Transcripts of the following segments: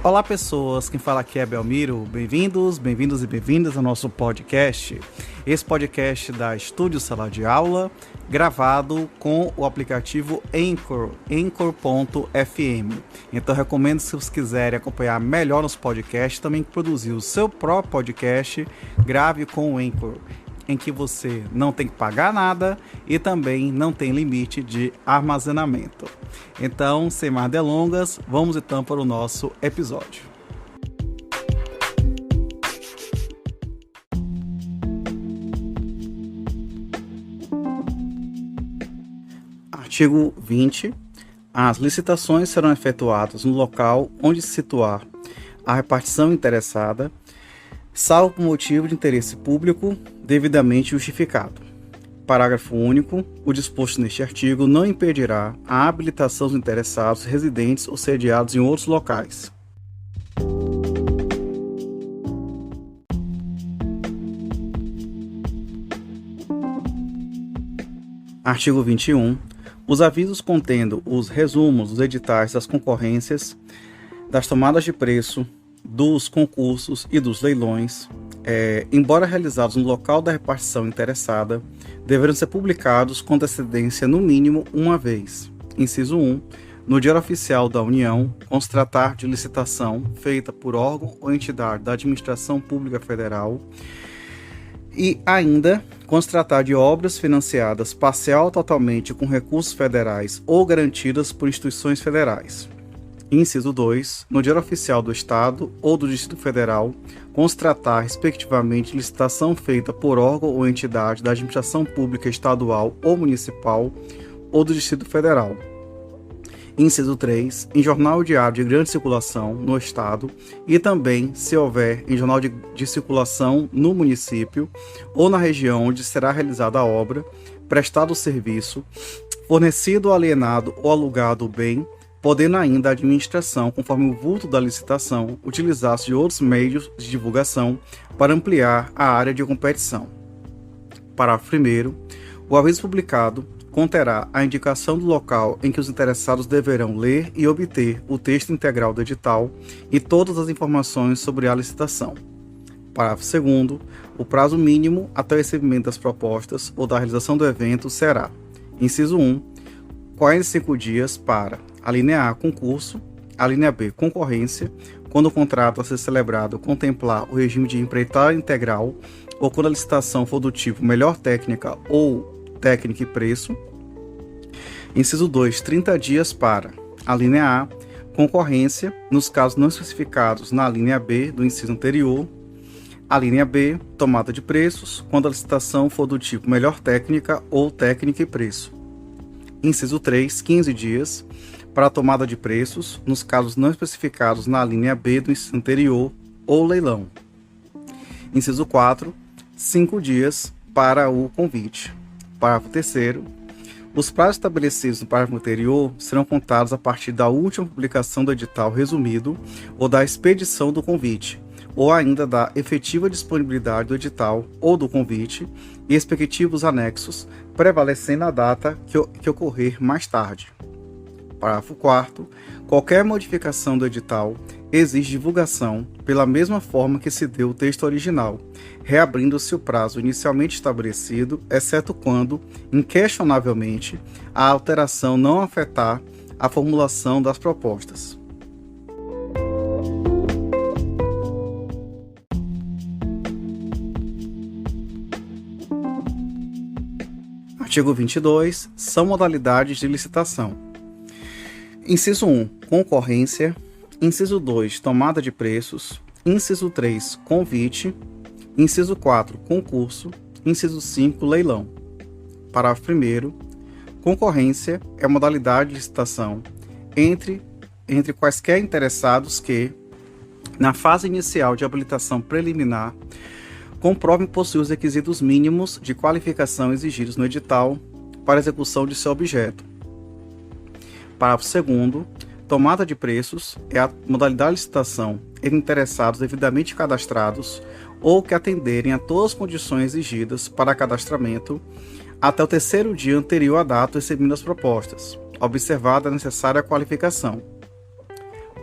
Olá pessoas, quem fala aqui é Belmiro, bem-vindos e bem-vindas ao nosso podcast. Esse podcast da Estúdio Sala de Aula, gravado com o aplicativo Anchor, Anchor.fm. Então recomendo, se vocês quiserem acompanhar melhor nos podcasts, também produzir o seu próprio podcast, grave com o Anchor, em que você não tem que pagar nada e também não tem limite de armazenamento. Então, sem mais delongas, vamos então para o nosso episódio. Artigo 20. As licitações serão efetuadas no local onde se situar a repartição interessada, salvo por motivo de interesse público devidamente justificado. Parágrafo único. O disposto neste artigo não impedirá a habilitação dos interessados residentes ou sediados em outros locais. Artigo 21. Os avisos contendo os resumos dos editais das concorrências, das tomadas de preço, dos concursos e dos leilões, embora realizados no local da repartição interessada, deverão ser publicados com antecedência no mínimo uma vez. Inciso 1. No Diário Oficial da União, quando se tratar de licitação feita por órgão ou entidade da Administração Pública Federal, e ainda quando se tratar de obras financiadas parcial ou totalmente com recursos federais ou garantidas por instituições federais. Inciso 2. No Diário Oficial do Estado ou do Distrito Federal, quando se tratar, respectivamente, de licitação feita por órgão ou entidade da administração pública estadual ou municipal ou do Distrito Federal. Inciso 3. Em jornal diário de grande circulação no Estado e também, se houver, em jornal de circulação no município ou na região onde será realizada a obra, prestado o serviço, fornecido, alienado ou alugado o bem, podendo ainda a administração, conforme o vulto da licitação, utilizar-se de outros meios de divulgação para ampliar a área de competição. Parágrafo 1º. O aviso publicado conterá a indicação do local em que os interessados deverão ler e obter o texto integral do edital e todas as informações sobre a licitação. Parágrafo 2º. O prazo mínimo até o recebimento das propostas ou da realização do evento será: inciso 1. 45 dias para a linha A, concurso, a linha B, concorrência, quando o contrato a ser celebrado contemplar o regime de empreitada integral ou quando a licitação for do tipo melhor técnica ou técnica e preço. Inciso 2, 30 dias para a linha A, concorrência, nos casos não especificados na linha B do inciso anterior. A linha B, tomada de preços, quando a licitação for do tipo melhor técnica ou técnica e preço. Inciso 3, 15 dias para a tomada de preços, nos casos não especificados na linha B do inciso anterior ou leilão. Inciso 4, 5 dias para o convite. Parágrafo 3º. Os prazos estabelecidos no parágrafo anterior serão contados a partir da última publicação do edital resumido ou da expedição do convite, ou ainda da efetiva disponibilidade do edital ou do convite e respectivos anexos, prevalecendo a data que ocorrer mais tarde. Parágrafo 4º. Qualquer modificação do edital exige divulgação pela mesma forma que se deu o texto original, reabrindo-se o prazo inicialmente estabelecido, exceto quando, inquestionavelmente, a alteração não afetar a formulação das propostas. Artigo 22. São modalidades de licitação. Inciso 1. Concorrência. Inciso 2. Tomada de preços. Inciso 3. Convite. Inciso 4. Concurso. Inciso 5. Leilão. Parágrafo 1º. Concorrência é a modalidade de licitação entre quaisquer interessados que, na fase inicial de habilitação preliminar, comprovem possuir os requisitos mínimos de qualificação exigidos no edital para execução de seu objeto. Parágrafo 2º. Tomada de preços é a modalidade de licitação entre interessados devidamente cadastrados ou que atenderem a todas as condições exigidas para cadastramento até o terceiro dia anterior à data recebendo as propostas, observada a necessária qualificação.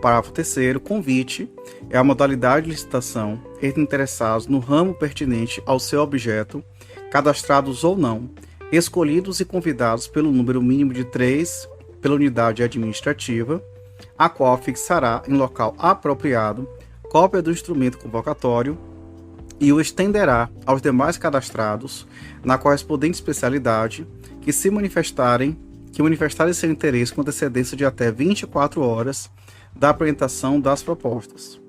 Parágrafo 3º. Convite é a modalidade de licitação entre interessados no ramo pertinente ao seu objeto, cadastrados ou não, escolhidos e convidados pelo número mínimo de 3 pela unidade administrativa, a qual fixará em local apropriado cópia do instrumento convocatório e o estenderá aos demais cadastrados na correspondente especialidade que manifestarem seu interesse com antecedência de até 24 horas da apresentação das propostas.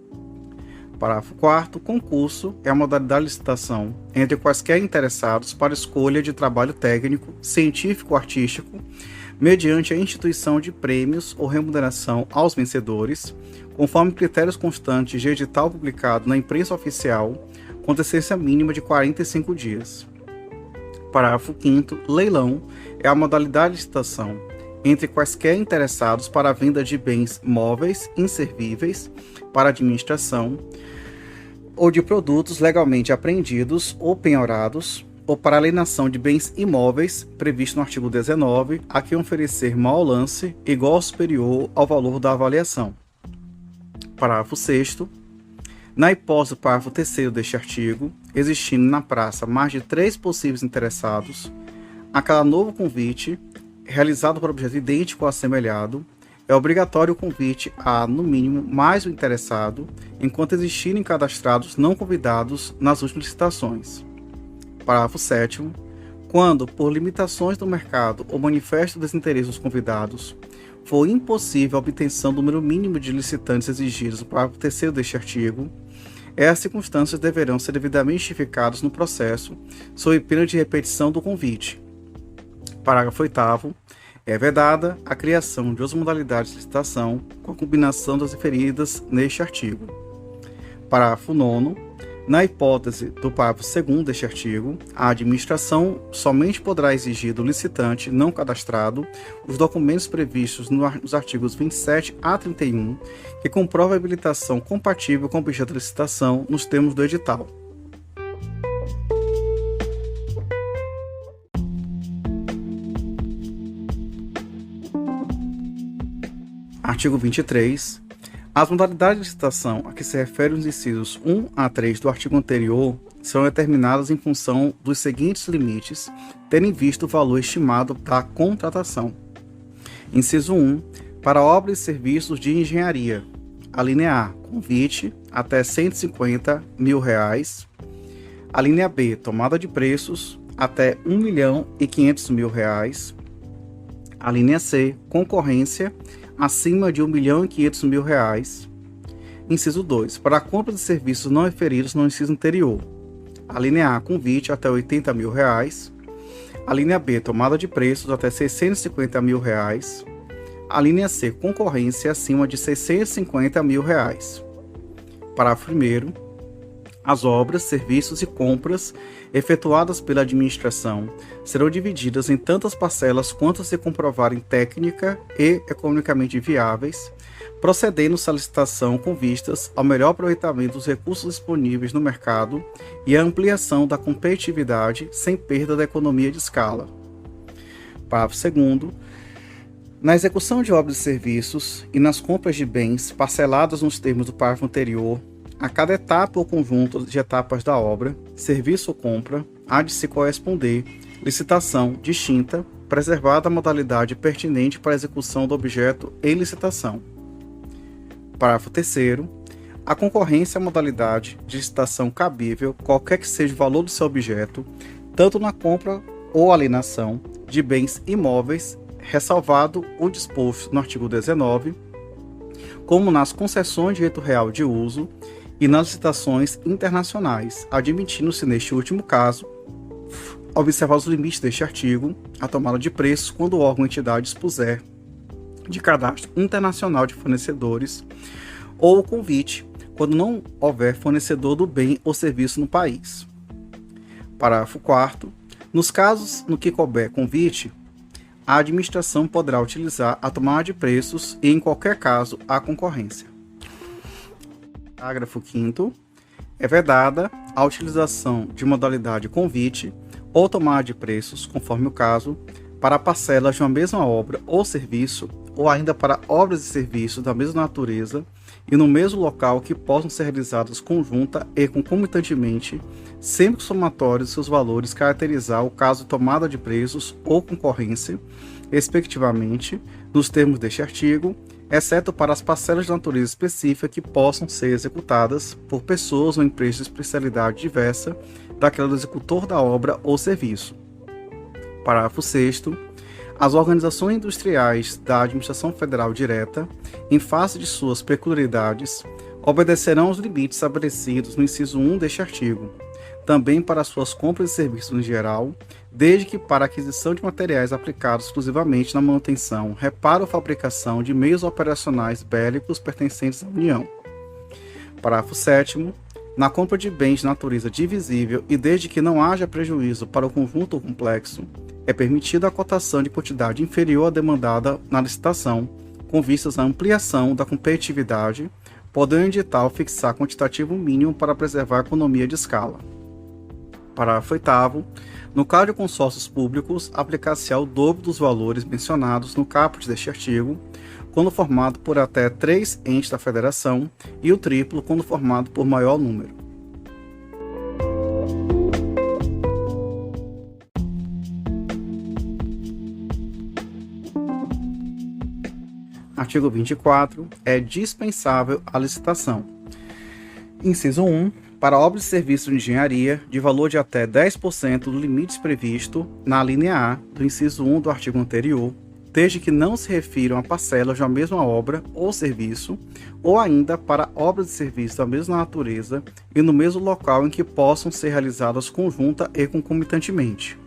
Parágrafo 4º. Concurso é a modalidade de licitação entre quaisquer interessados para escolha de trabalho técnico, científico ou artístico, mediante a instituição de prêmios ou remuneração aos vencedores, conforme critérios constantes de edital publicado na imprensa oficial, com antecedência mínima de 45 dias. Parágrafo 5º. Leilão é a modalidade de licitação entre quaisquer interessados para a venda de bens móveis inservíveis para administração ou de produtos legalmente apreendidos ou penhorados, ou para alienação de bens imóveis previsto no artigo 19, a quem oferecer mau lance igual ou superior ao valor da avaliação. Parágrafo 6º. Na hipótese do parágrafo 3º deste artigo, existindo na praça mais de 3 possíveis interessados, a cada novo convite, realizado para objeto idêntico ou assemelhado, é obrigatório o convite a, no mínimo, mais o interessado, enquanto existirem cadastrados não convidados nas últimas licitações. Parágrafo 7º. Quando, por limitações do mercado ou manifesto desinteresse dos convidados, for impossível a obtenção do número mínimo de licitantes exigidos no parágrafo 3º deste artigo, essas circunstâncias deverão ser devidamente justificadas no processo, sob pena de repetição do convite. Parágrafo 8º. É vedada a criação de outras modalidades de licitação com a combinação das referidas neste artigo. Parágrafo 9º. Na hipótese do parágrafo 2º deste artigo, a administração somente poderá exigir do licitante não cadastrado os documentos previstos nos artigos 27 a 31, que comprovem a habilitação compatível com o objeto da licitação nos termos do edital. Artigo 23. As modalidades de licitação a que se referem os incisos 1 a 3 do artigo anterior são determinadas em função dos seguintes limites, tendo em vista o valor estimado da contratação. Inciso 1. Para obras e serviços de engenharia. A linha A, convite, até R$ 150 mil. A linha B, tomada de preços, até R$ 1.500.000. A linha C, concorrência, acima de R$ 1.500.000. Inciso 2. Para a compra de serviços não referidos no inciso anterior. A linha A, convite, até R$ 80 mil. A linha B, tomada de preços, até R$ 650 mil. A linha C, concorrência, acima de R$ 650 mil. Parágrafo 1º. As obras, serviços e compras efetuadas pela administração serão divididas em tantas parcelas quanto se comprovarem técnica e economicamente viáveis, procedendo-se à licitação com vistas ao melhor aproveitamento dos recursos disponíveis no mercado e à ampliação da competitividade sem perda da economia de escala. Parágrafo 2º. Na execução de obras e serviços e nas compras de bens parceladas nos termos do parágrafo anterior, a cada etapa ou conjunto de etapas da obra, serviço ou compra, há de se corresponder licitação distinta, preservada a modalidade pertinente para a execução do objeto em licitação. Parágrafo 3º. A concorrência é a modalidade de licitação cabível, qualquer que seja o valor do seu objeto, tanto na compra ou alienação de bens imóveis, ressalvado o disposto no artigo 19, como nas concessões de direito real de uso e nas licitações internacionais, admitindo-se neste último caso, observar os limites deste artigo, a tomada de preços quando o órgão ou entidade dispuser de cadastro internacional de fornecedores, ou o convite, quando não houver fornecedor do bem ou serviço no país. Parágrafo 4º. Nos casos no que couber convite, a administração poderá utilizar a tomada de preços e, em qualquer caso, a concorrência. Parágrafo 5º. É vedada a utilização de modalidade convite ou tomada de preços, conforme o caso, para parcelas de uma mesma obra ou serviço ou ainda para obras e serviços da mesma natureza e no mesmo local que possam ser realizadas conjunta e concomitantemente, sempre que somatórios seus valores caracterizar o caso de tomada de preços ou concorrência, respectivamente, nos termos deste artigo, exceto para as parcelas de natureza específica que possam ser executadas por pessoas ou empresas de especialidade diversa daquela do executor da obra ou serviço. Parágrafo 6º. As organizações industriais da Administração Federal Direta, em face de suas peculiaridades, obedecerão aos limites estabelecidos no inciso 1 deste artigo, também para suas compras e serviços em geral, desde que para a aquisição de materiais aplicados exclusivamente na manutenção, reparo ou fabricação de meios operacionais bélicos pertencentes à União. Parágrafo 7º. Na compra de bens de natureza divisível e desde que não haja prejuízo para o conjunto ou complexo, é permitida a cotação de quantidade inferior à demandada na licitação, com vistas à ampliação da competitividade, podendo o edital fixar quantitativo mínimo para preservar a economia de escala. Parágrafo 8º. No caso de consórcios públicos, aplicar-se-á o dobro dos valores mencionados no caput deste artigo, quando formado por até 3 entes da federação, e o triplo quando formado por maior número. Artigo 24. É dispensável a licitação. Inciso 1. Para obras e serviços de engenharia, de valor de até 10% do limite previsto na linha A do inciso 1 do artigo anterior, desde que não se refiram a parcelas de uma mesma obra ou serviço, ou ainda para obras e serviços da mesma natureza e no mesmo local em que possam ser realizadas conjunta e concomitantemente.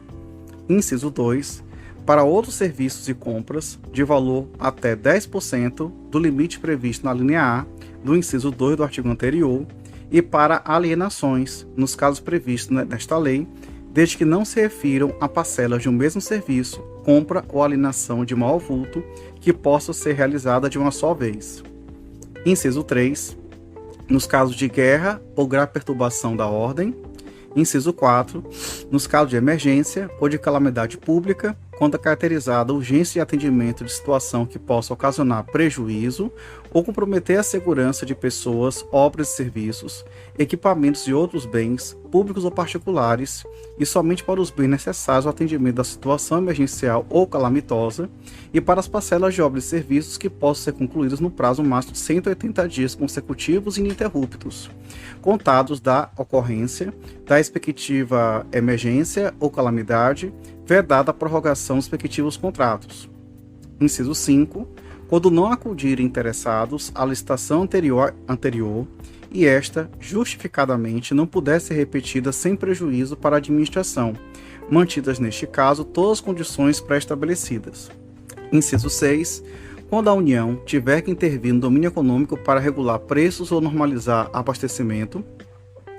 Inciso 2. Para outros serviços e compras, de valor até 10% do limite previsto na linha A do inciso 2 do artigo anterior, e para alienações, nos casos previstos nesta lei, desde que não se refiram a parcelas de um mesmo serviço, compra ou alienação de maior vulto que possa ser realizada de uma só vez. Inciso 3. Nos casos de guerra ou grave perturbação da ordem. Inciso 4. Nos casos de emergência ou de calamidade pública, quando caracterizada a urgência de atendimento de situação que possa ocasionar prejuízo ou comprometer a segurança de pessoas, obras e serviços, equipamentos e outros bens, públicos ou particulares, e somente para os bens necessários ao atendimento da situação emergencial ou calamitosa, e para as parcelas de obras e serviços que possam ser concluídas no prazo máximo de 180 dias consecutivos e ininterruptos, contados da ocorrência da respectiva emergência ou calamidade, vedada a prorrogação dos respectivos contratos. Inciso 5. Quando não acudirem interessados à licitação anterior e esta, justificadamente, não puder ser repetida sem prejuízo para a administração, mantidas neste caso todas as condições pré-estabelecidas. Inciso 6. Quando a União tiver que intervir no domínio econômico para regular preços ou normalizar abastecimento.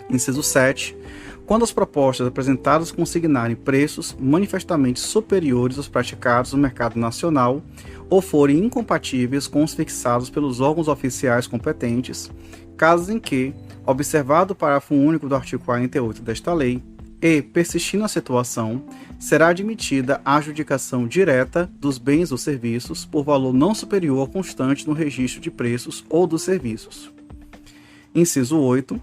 Inciso 7. Quando as propostas apresentadas consignarem preços manifestamente superiores aos praticados no mercado nacional ou forem incompatíveis com os fixados pelos órgãos oficiais competentes, casos em que, observado o parágrafo único do artigo 48 desta lei, e, persistindo a situação, será admitida a adjudicação direta dos bens ou serviços por valor não superior ao constante no registro de preços ou dos serviços. Inciso 8.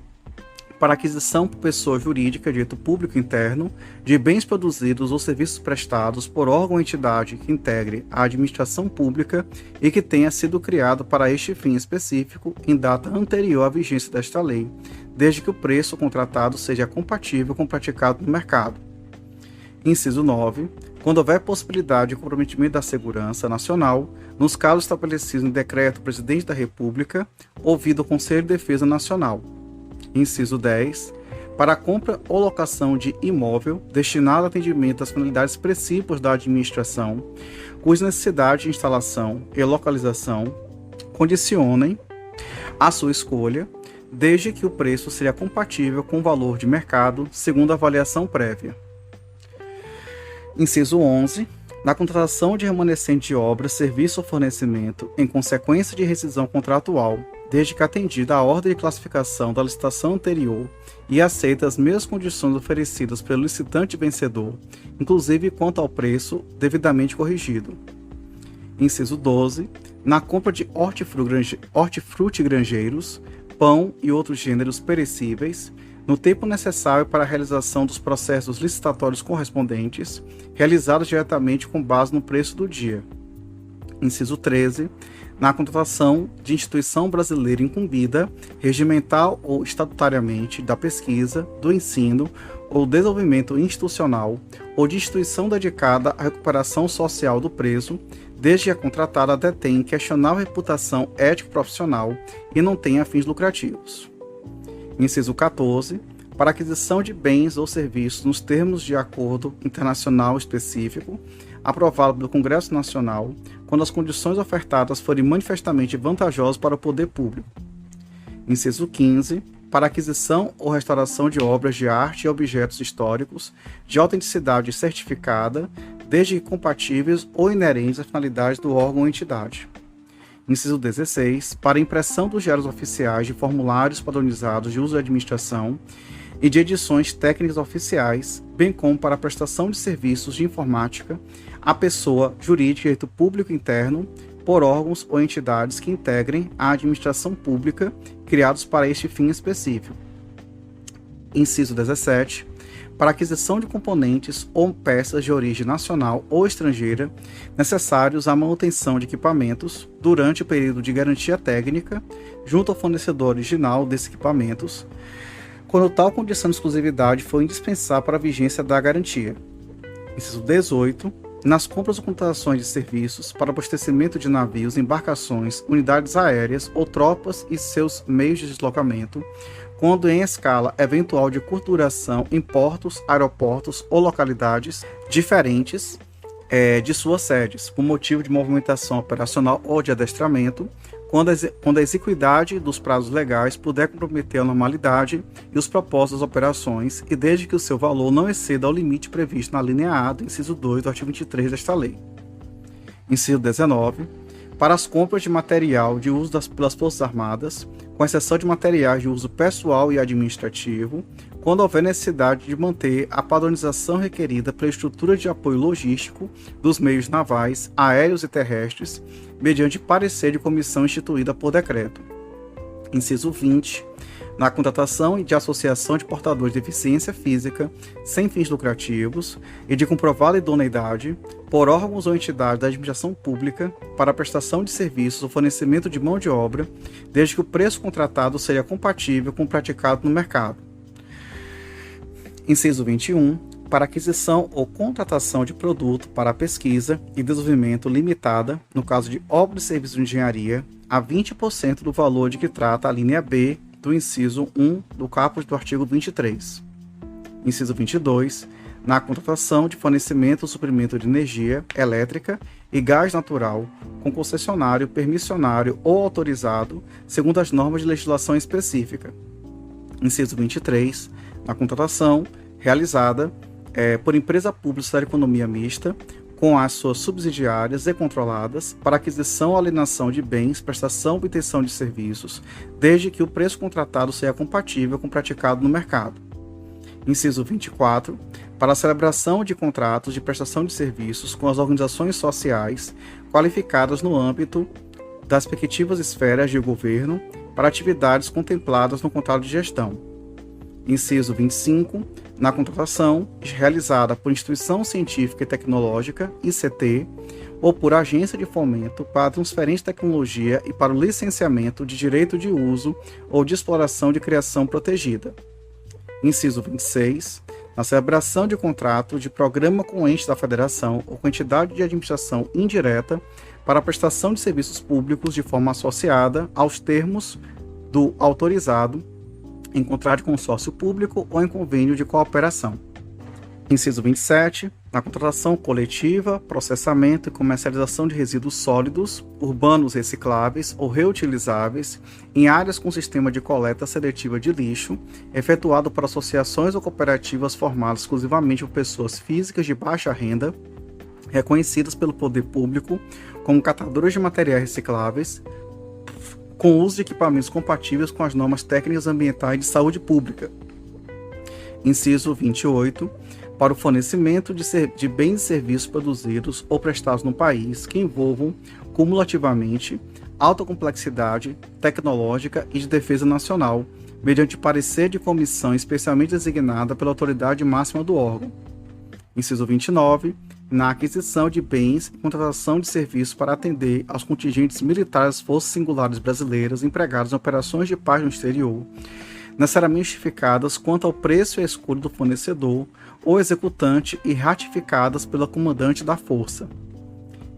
Para aquisição por pessoa jurídica de direito público interno de bens produzidos ou serviços prestados por órgão ou entidade que integre a administração pública e que tenha sido criado para este fim específico em data anterior à vigência desta lei, desde que o preço contratado seja compatível com o praticado no mercado. Inciso 9. Quando houver possibilidade de comprometimento da segurança nacional, nos casos estabelecidos em decreto do Presidente da República, ouvido o Conselho de Defesa Nacional. Inciso 10. Para a compra ou locação de imóvel destinado ao atendimento às finalidades principais da administração, cuja necessidade de instalação e localização condicionem a sua escolha, desde que o preço seja compatível com o valor de mercado, segundo avaliação prévia. Inciso 11. Na contratação de remanescente de obra, serviço ou fornecimento, em consequência de rescisão contratual, desde que atendida a ordem de classificação da licitação anterior e aceita as mesmas condições oferecidas pelo licitante vencedor, inclusive quanto ao preço devidamente corrigido. Inciso 12. Na compra de hortifruti-grangeiros, pão e outros gêneros perecíveis, no tempo necessário para a realização dos processos licitatórios correspondentes, realizados diretamente com base no preço do dia. Inciso 13. Na contratação de instituição brasileira incumbida, regimental ou estatutariamente, da pesquisa, do ensino ou desenvolvimento institucional, ou de instituição dedicada à recuperação social do preso, desde que a contratada detém questionável reputação ético-profissional e não tenha fins lucrativos. Inciso 14. Para aquisição de bens ou serviços nos termos de acordo internacional específico, aprovado pelo Congresso Nacional, quando as condições ofertadas forem manifestamente vantajosas para o poder público. Inciso 15. Para aquisição ou restauração de obras de arte e objetos históricos de autenticidade certificada, desde que compatíveis ou inerentes à finalidade do órgão ou entidade. Inciso 16. Para impressão dos diários oficiais de formulários padronizados de uso da administração e de edições técnicas oficiais, bem como para a prestação de serviços de informática à pessoa jurídica de direito público interno por órgãos ou entidades que integrem a administração pública criados para este fim específico. Inciso 17. Para aquisição de componentes ou peças de origem nacional ou estrangeira necessários à manutenção de equipamentos durante o período de garantia técnica, junto ao fornecedor original desses equipamentos, quando tal condição de exclusividade for indispensável para a vigência da garantia. Inciso 18. Nas compras ou contratações de serviços para abastecimento de navios, embarcações, unidades aéreas ou tropas e seus meios de deslocamento, quando em escala eventual de curta duração em portos, aeroportos ou localidades diferentes de suas sedes, por motivo de movimentação operacional ou de adestramento, quando a execuidade dos prazos legais puder comprometer a normalidade e os propósitos das operações, e desde que o seu valor não exceda o limite previsto na linha A do inciso 2 do artigo 23 desta lei. Inciso 19. Para as compras de material de uso pelas Forças Armadas, com exceção de materiais de uso pessoal e administrativo, quando houver necessidade de manter a padronização requerida pela estrutura de apoio logístico dos meios navais, aéreos e terrestres, mediante parecer de comissão instituída por decreto. Inciso 20. Na contratação e de associação de portadores de deficiência física sem fins lucrativos e de comprovada idoneidade por órgãos ou entidades da administração pública para a prestação de serviços ou fornecimento de mão de obra, desde que o preço contratado seja compatível com o praticado no mercado. Inciso 21. Para aquisição ou contratação de produto para a pesquisa e desenvolvimento limitada, no caso de obra e serviço de engenharia, a 20% do valor de que trata a linha B do inciso 1 do caput do artigo 23. Inciso 22. Na contratação de fornecimento ou suprimento de energia elétrica e gás natural com concessionário, permissionário ou autorizado, segundo as normas de legislação específica. Inciso 23. Na contratação realizada por empresa pública da economia mista, com as suas subsidiárias e controladas, para aquisição ou alienação de bens, prestação ou obtenção de serviços, desde que o preço contratado seja compatível com o praticado no mercado. Inciso 24. Para a celebração de contratos de prestação de serviços com as organizações sociais qualificadas no âmbito das respectivas esferas de governo para atividades contempladas no contrato de gestão. Inciso 25. Na contratação realizada por instituição científica e tecnológica, ICT, ou por agência de fomento para a transferência de tecnologia e para o licenciamento de direito de uso ou de exploração de criação protegida. Inciso 26. Na celebração de contrato de programa com ente da federação ou com entidade de administração indireta para a prestação de serviços públicos de forma associada aos termos do autorizado em contrato de consórcio público ou em convênio de cooperação. Inciso 27. Na contratação coletiva, processamento e comercialização de resíduos sólidos, urbanos recicláveis ou reutilizáveis em áreas com sistema de coleta seletiva de lixo, efetuado por associações ou cooperativas formadas exclusivamente por pessoas físicas de baixa renda, reconhecidas pelo poder público como catadoras de materiais recicláveis, com uso de equipamentos compatíveis com as normas técnicas ambientais de saúde pública. Inciso 28. para o fornecimento de bens e serviços produzidos ou prestados no país que envolvam, cumulativamente, alta complexidade tecnológica e de defesa nacional, mediante parecer de comissão especialmente designada pela autoridade máxima do órgão. Inciso 29. Na aquisição de bens e contratação de serviços para atender aos contingentes militares das Forças Singulares Brasileiras empregados em operações de paz no exterior, necessariamente justificadas quanto ao preço e à escolha do fornecedor ou executante e ratificadas pelo comandante da força.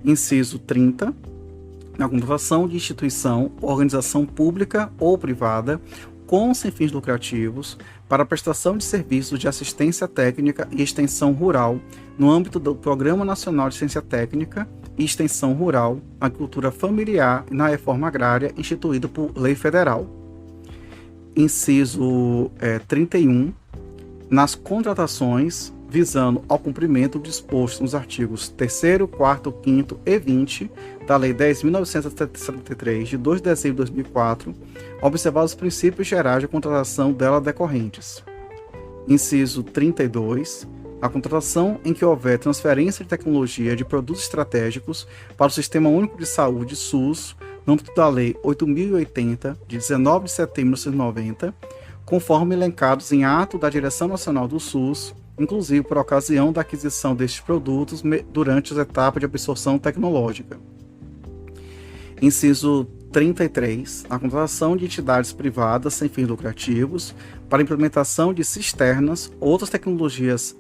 Inciso 30. Na contratação de instituição, organização pública ou privada, com sem fins lucrativos, para a prestação de serviços de assistência técnica e extensão rural no âmbito do Programa Nacional de Ciência Técnica e Extensão Rural, Agricultura Familiar e na Reforma Agrária instituído por lei federal. Inciso 31. Nas contratações visando ao cumprimento disposto nos artigos 3º, 4º, 5º e 20 da Lei 10.973, de 2 de dezembro de 2004, observados os princípios gerais de contratação dela decorrentes. Inciso 32. A contratação em que houver transferência de tecnologia de produtos estratégicos para o Sistema Único de Saúde, SUS, no âmbito da Lei 8.080, de 19 de setembro de 1990, conforme elencados em ato da Direção Nacional do SUS, inclusive por ocasião da aquisição destes produtos durante as etapas de absorção tecnológica. Inciso 33. A contratação de entidades privadas sem fins lucrativos para implementação de cisternas ou outras tecnologias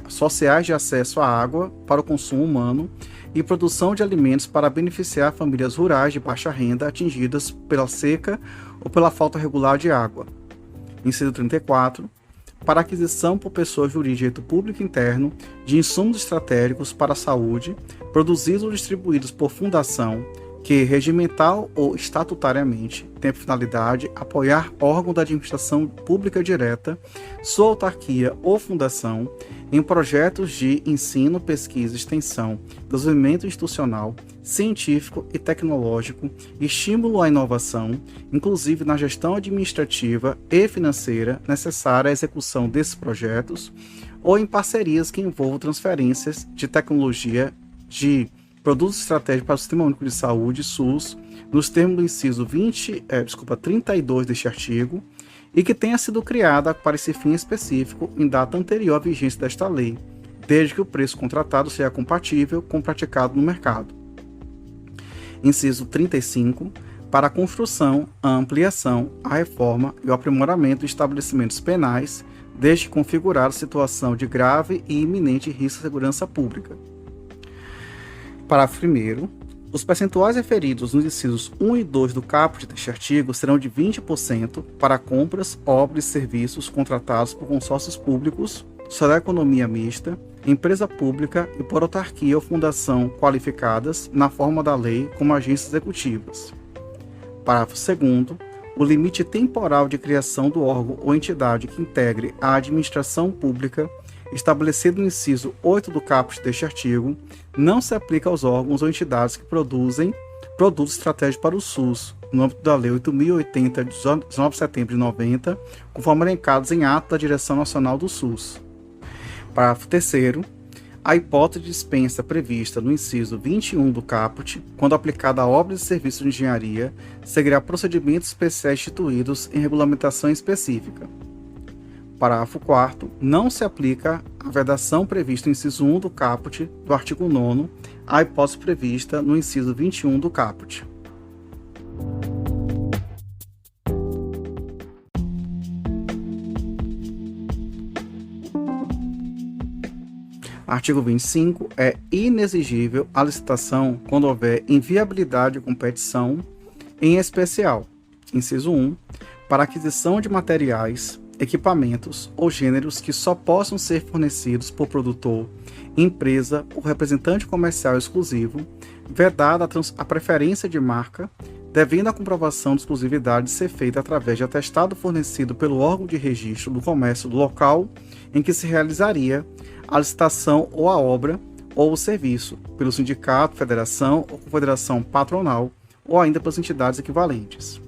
sociais de acesso à água para o consumo humano e produção de alimentos para beneficiar famílias rurais de baixa renda atingidas pela seca ou pela falta regular de água. Inciso 34. Para aquisição por pessoa jurídica de direito público interno de insumos estratégicos para a saúde, produzidos ou distribuídos por fundação, que, regimental ou estatutariamente, tem a finalidade apoiar órgão da administração pública direta, sua autarquia ou fundação, em projetos de ensino, pesquisa, extensão, desenvolvimento institucional, científico e tecnológico, estímulo à inovação, inclusive na gestão administrativa e financeira necessária à execução desses projetos, ou em parcerias que envolvam transferências de tecnologia de produtos estratégicos para o Sistema Único de Saúde, SUS, nos termos do inciso 32 deste artigo, e que tenha sido criada para esse fim específico em data anterior à vigência desta lei, desde que o preço contratado seja compatível com o praticado no mercado. Inciso 35. Para a construção, a ampliação, a reforma e o aprimoramento de estabelecimentos penais, desde que configurada situação de grave e iminente risco à segurança pública. Parágrafo 1º. Os percentuais referidos nos incisos 1 e 2 do caput deste artigo serão de 20% para compras, obras e serviços contratados por consórcios públicos, sociedade de economia mista, empresa pública e por autarquia ou fundação qualificadas na forma da lei como agências executivas. Parágrafo 2º. O limite temporal de criação do órgão ou entidade que integre a administração pública, estabelecido no inciso 8 do caput deste artigo, não se aplica aos órgãos ou entidades que produzem produtos estratégicos para o SUS, no âmbito da Lei 8.080, de 19 de setembro de 90, conforme elencados em ato da Direção Nacional do SUS. Parágrafo 3º. A hipótese de dispensa prevista no inciso 21 do caput, quando aplicada a obras e serviços de engenharia, seguirá procedimentos especiais instituídos em regulamentação específica. Parágrafo 4º. Não se aplica a vedação prevista no inciso 1 do caput do artigo 9º à hipótese prevista no inciso 21 do caput. Artigo 25. É inexigível a licitação quando houver inviabilidade de competição, em especial, inciso 1, para aquisição de materiais, equipamentos ou gêneros que só possam ser fornecidos por produtor, empresa ou representante comercial exclusivo, vedada a preferência de marca, devendo a comprovação de exclusividade ser feita através de atestado fornecido pelo órgão de registro do comércio do local em que se realizaria a licitação ou a obra ou o serviço, pelo sindicato, federação ou confederação patronal, ou ainda pelas entidades equivalentes.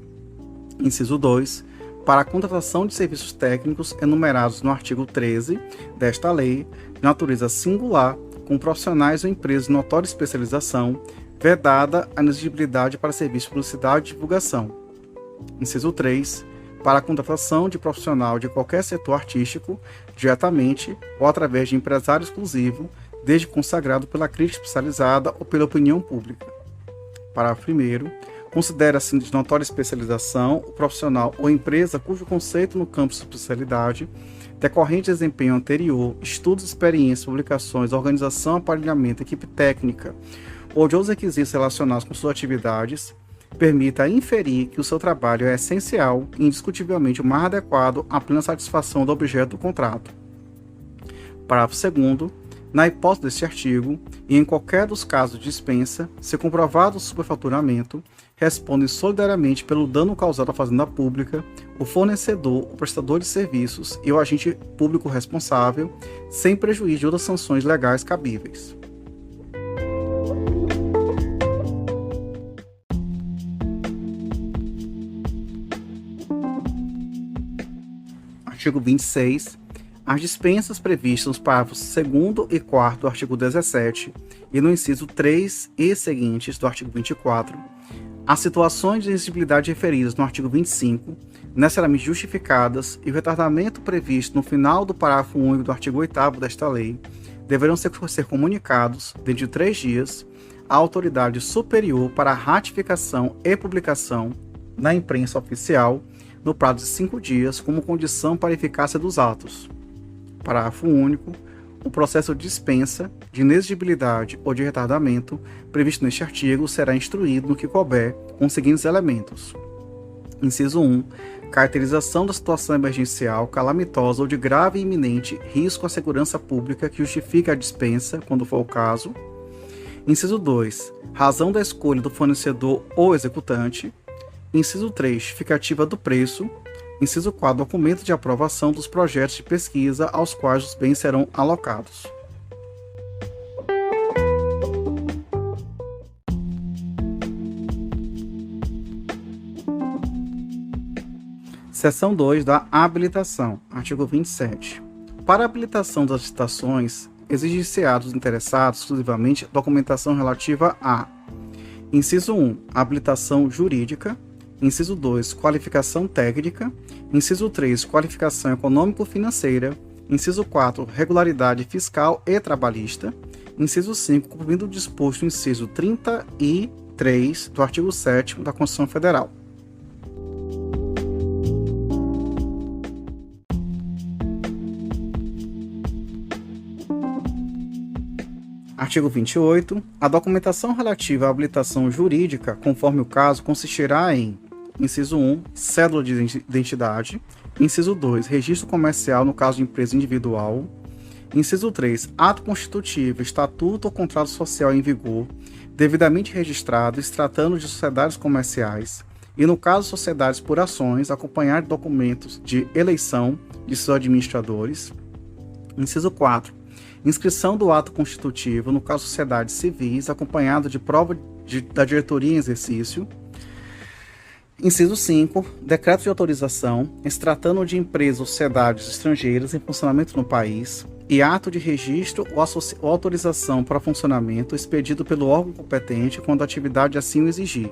Inciso 2. para a contratação de serviços técnicos enumerados no artigo 13 desta lei, de natureza singular, com profissionais ou empresas de notória especialização, vedada a inexigibilidade para serviços de publicidade e divulgação. Inciso 3. Para a contratação de profissional de qualquer setor artístico, diretamente ou através de empresário exclusivo, desde consagrado pela crítica especializada ou pela opinião pública. Parágrafo 1º. Considera-se de notória especialização o profissional ou empresa cujo conceito no campo de especialidade, decorrente de desempenho anterior, estudos, experiências, publicações, organização, aparelhamento, equipe técnica ou de outros requisitos relacionados com suas atividades, permita inferir que o seu trabalho é essencial e indiscutivelmente o mais adequado à plena satisfação do objeto do contrato. Parágrafo 2º. Na hipótese deste artigo, e em qualquer dos casos de dispensa, se comprovado o superfaturamento, responde solidariamente pelo dano causado à fazenda pública, o fornecedor, o prestador de serviços e o agente público responsável, sem prejuízo de outras sanções legais cabíveis. Artigo 26. As dispensas previstas nos parágrafos 2º e 4º do artigo 17 e no inciso 3 e seguintes do artigo 24, as situações de exigibilidade referidas no artigo 25, necessariamente justificadas, e o retardamento previsto no final do parágrafo único do artigo 8º desta lei, deverão ser comunicados, dentro de 3 dias, à autoridade superior para a ratificação e publicação na imprensa oficial, no prazo de 5 dias, como condição para a eficácia dos atos. Parágrafo único. O processo de dispensa, de inexigibilidade ou de retardamento previsto neste artigo será instruído no que couber com os seguintes elementos. Inciso 1. Caracterização da situação emergencial, calamitosa ou de grave e iminente risco à segurança pública que justifique a dispensa, quando for o caso. Inciso 2. Razão da escolha do fornecedor ou executante. Inciso 3. Justificativa do preço. Inciso 4. Documento de aprovação dos projetos de pesquisa aos quais os bens serão alocados. Seção 2 da habilitação. Artigo 27. Para a habilitação das licitações, exigir-se-á dos interessados exclusivamente documentação relativa a: inciso 1. Habilitação jurídica. Inciso 2. Qualificação técnica. Inciso 3. Qualificação econômico-financeira. Inciso 4. Regularidade fiscal e trabalhista. Inciso 5. Cumprimento o disposto no inciso 33 do artigo 7º da Constituição Federal. Artigo 28. A documentação relativa à habilitação jurídica, conforme o caso, consistirá em: inciso 1. Cédula de identidade. Inciso 2. Registro comercial no caso de empresa individual. Inciso 3. Ato constitutivo, estatuto ou contrato social em vigor, devidamente registrado, se tratando de sociedades comerciais, e no caso de sociedades por ações, acompanhar de documentos de eleição de seus administradores. Inciso 4. Inscrição do ato constitutivo, no caso de sociedades civis, acompanhado de prova da diretoria em exercício. Inciso 5. Decreto de autorização, em se tratando de empresas ou sociedades estrangeiras em funcionamento no país, e ato de registro ou autorização para funcionamento expedido pelo órgão competente quando a atividade assim o exigir.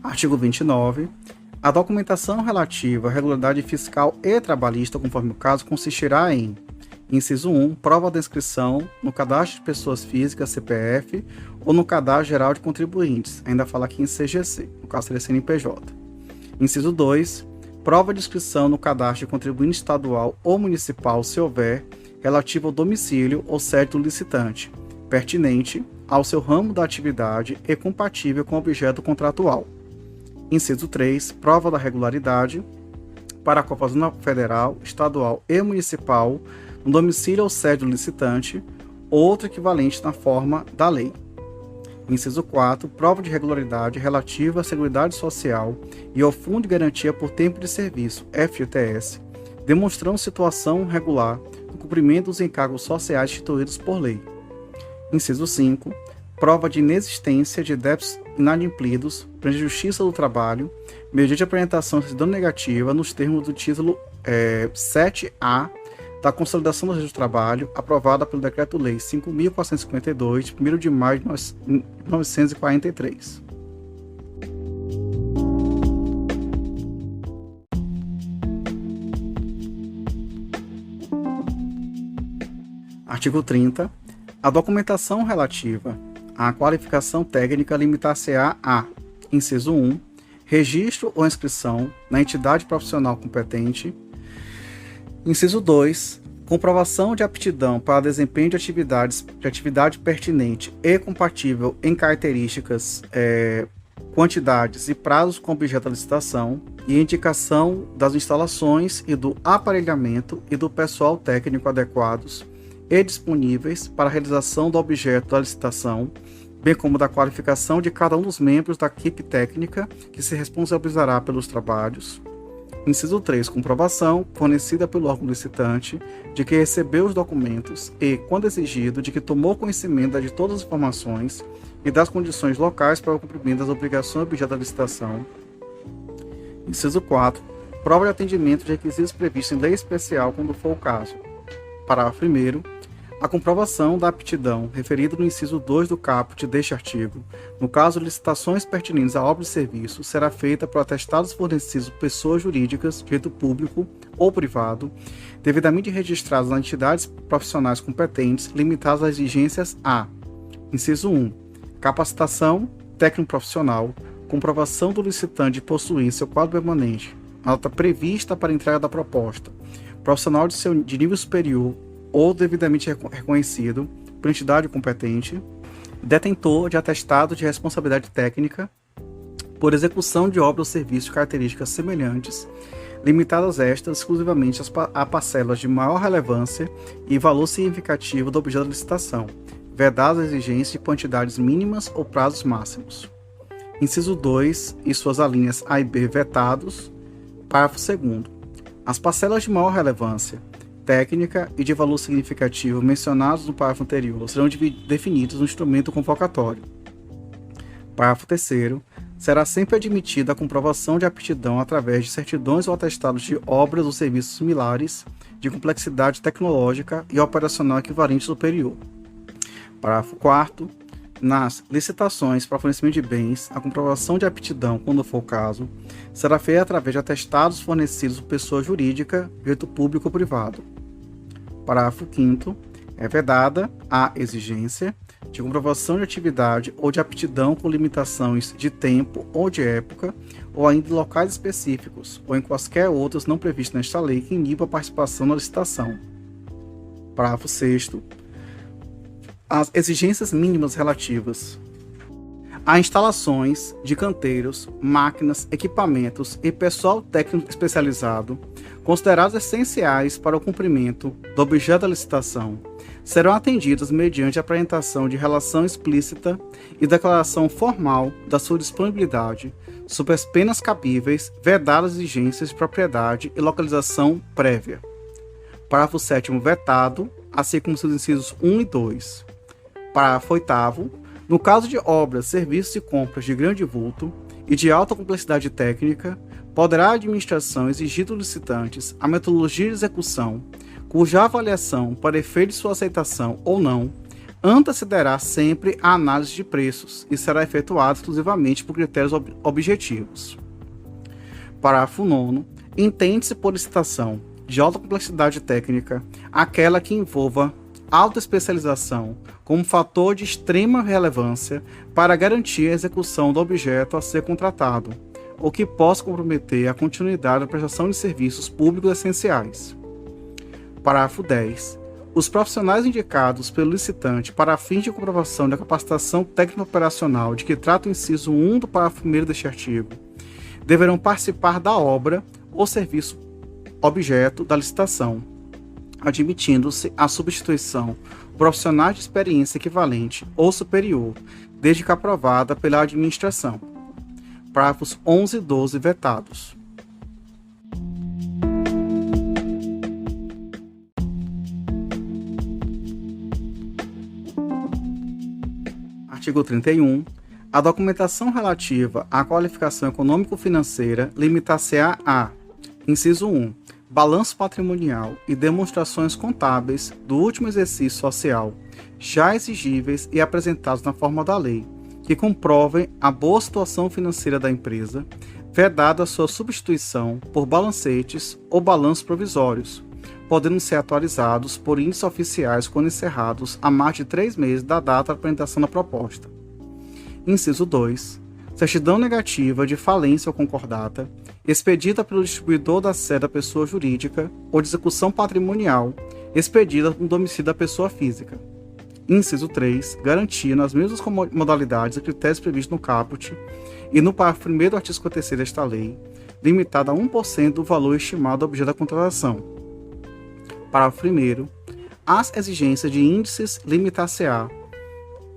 Artigo 29. A documentação relativa à regularidade fiscal e trabalhista, conforme o caso, consistirá em: inciso 1. Prova da inscrição no Cadastro de Pessoas Físicas, CPF, ou no Cadastro Geral de Contribuintes, ainda fala aqui em CGC, no caso seria CNPJ. Inciso 2. Prova de inscrição no Cadastro de Contribuinte Estadual ou Municipal, se houver, relativo ao domicílio ou sede do licitante, pertinente ao seu ramo da atividade e compatível com o objeto contratual. Inciso 3. Prova da regularidade para a Fazenda Federal, Estadual e Municipal no domicílio ou sede do licitante, outro equivalente na forma da lei. Inciso 4. Prova de regularidade relativa à Seguridade Social e ao Fundo de Garantia por Tempo de Serviço, FGTS, demonstrando situação regular no cumprimento dos encargos sociais instituídos por lei. Inciso 5. Prova de inexistência de débitos inadimplidos perante a Justiça do Trabalho, mediante apresentação de certidão negativa nos termos do título 7A da Consolidação do Registro do Trabalho, aprovada pelo Decreto-Lei 5.452, de 1º de maio de 1943. Artigo 30. A documentação relativa à qualificação técnica limitar-se-á a: inciso 1, registro ou inscrição na entidade profissional competente. Inciso 2, comprovação de aptidão para desempenho de atividade pertinente e compatível em características, quantidades e prazos com objeto da licitação, e indicação das instalações e do aparelhamento e do pessoal técnico adequados e disponíveis para a realização do objeto da licitação, bem como da qualificação de cada um dos membros da equipe técnica que se responsabilizará pelos trabalhos. Inciso 3. Comprovação fornecida pelo órgão licitante de que recebeu os documentos e, quando exigido, de que tomou conhecimento de todas as informações e das condições locais para o cumprimento das obrigações objeto da licitação. Inciso 4. Prova de atendimento de requisitos previstos em lei especial, quando for o caso. Parágrafo 1º. A comprovação da aptidão referida no inciso 2 do caput deste artigo, no caso de licitações pertinentes à obra de serviço, será feita por atestados fornecidos por pessoas jurídicas, direito público ou privado, devidamente registrados nas entidades profissionais competentes, limitadas às exigências a: inciso 1, capacitação técnico-profissional, comprovação do licitante de possuir em seu quadro permanente a nota prevista para a entrega da proposta, profissional de nível superior ou devidamente reconhecido por entidade competente, detentor de atestado de responsabilidade técnica por execução de obra ou serviço de características semelhantes, limitadas estas exclusivamente a parcelas de maior relevância e valor significativo do objeto da licitação, vedadas as exigências de quantidades mínimas ou prazos máximos. Inciso 2 e suas alíneas A e B vetados. Parágrafo 2º. As parcelas de maior relevância técnica e de valor significativo mencionados no parágrafo anterior serão definidos no instrumento convocatório. Parágrafo 3º. Será sempre admitida a comprovação de aptidão através de certidões ou atestados de obras ou serviços similares de complexidade tecnológica e operacional equivalente superior. Parágrafo 4º. Nas licitações para fornecimento de bens, a comprovação de aptidão, quando for o caso, será feita através de atestados fornecidos por pessoa jurídica, direito público ou privado. Parágrafo 5º. É vedada a exigência de comprovação de atividade ou de aptidão com limitações de tempo ou de época, ou ainda de locais específicos, ou em quaisquer outros não previstos nesta lei que inibam a participação na licitação. Parágrafo 6º. As exigências mínimas relativas a instalações de canteiros, máquinas, equipamentos e pessoal técnico especializado, considerados essenciais para o cumprimento do objeto da licitação, serão atendidas mediante a apresentação de relação explícita e declaração formal da sua disponibilidade, sob as penas cabíveis, vedadas exigências de propriedade e localização prévia. Parágrafo 7º vetado, assim como seus incisos 1 e 2. Parágrafo 8º. No caso de obras, serviços e compras de grande vulto e de alta complexidade técnica, poderá a administração exigir dos licitantes a metodologia de execução, cuja avaliação, para efeito de sua aceitação ou não, antecederá sempre a análise de preços e será efetuada exclusivamente por critérios objetivos. Parágrafo 9º. Entende-se por licitação de alta complexidade técnica aquela que envolva alta especialização como fator de extrema relevância para garantir a execução do objeto a ser contratado, ou que possa comprometer a continuidade da prestação de serviços públicos essenciais. Parágrafo 10. Os profissionais indicados pelo licitante para fins de comprovação da capacitação técnico-operacional de que trata o inciso 1 do parágrafo 1º deste artigo deverão participar da obra ou serviço objeto da licitação, admitindo-se a substituição por profissionais de experiência equivalente ou superior, desde que aprovada pela administração. Parágrafos 11 e 12 vetados. Artigo 31. A documentação relativa à qualificação econômico-financeira limitar-se-á a: inciso 1. Balanço patrimonial e demonstrações contábeis do último exercício social, já exigíveis e apresentados na forma da lei, que comprovem a boa situação financeira da empresa, vedada sua substituição por balancetes ou balanços provisórios, podendo ser atualizados por índices oficiais quando encerrados a mais de 3 meses da data da apresentação da proposta. Inciso 2. Certidão negativa de falência ou concordata, expedida pelo distribuidor da sede da pessoa jurídica ou de execução patrimonial, expedida no domicílio da pessoa física. Inciso 3. Garantia nas mesmas modalidades e critérios previstos no caput e no parágrafo 1º do artigo 53 desta lei, limitada a 1% do valor estimado do objeto da contratação. Parágrafo 1º. As exigências de índices limitar-se-á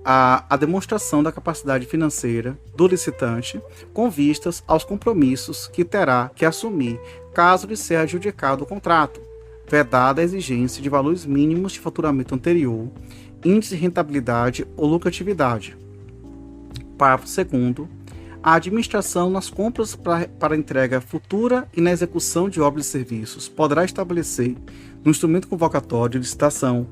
a demonstração da capacidade financeira do licitante com vistas aos compromissos que terá que assumir caso lhe seja adjudicado o contrato, vedada a exigência de valores mínimos de faturamento anterior, índice de rentabilidade ou lucratividade. Parágrafo 2º. A administração nas compras para entrega futura e na execução de obras e serviços poderá estabelecer, no instrumento convocatório de licitação,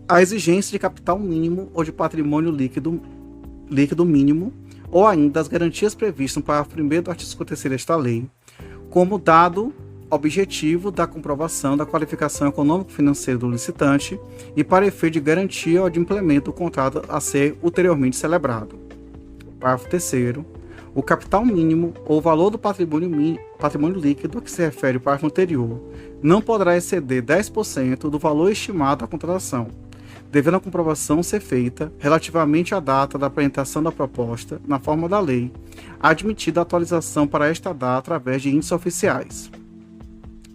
a exigência de capital mínimo ou de patrimônio líquido mínimo, ou ainda as garantias previstas no parágrafo 1º do artigo 53 desta lei, como dado objetivo da comprovação da qualificação econômico-financeira do licitante e para efeito de garantia ou de implemento do contrato a ser ulteriormente celebrado. Parágrafo 3º. O capital mínimo ou o valor do patrimônio líquido a que se refere o parágrafo anterior não poderá exceder 10% do valor estimado da contratação, devendo a comprovação ser feita relativamente à data da apresentação da proposta, na forma da lei, admitida a atualização para esta data através de índices oficiais.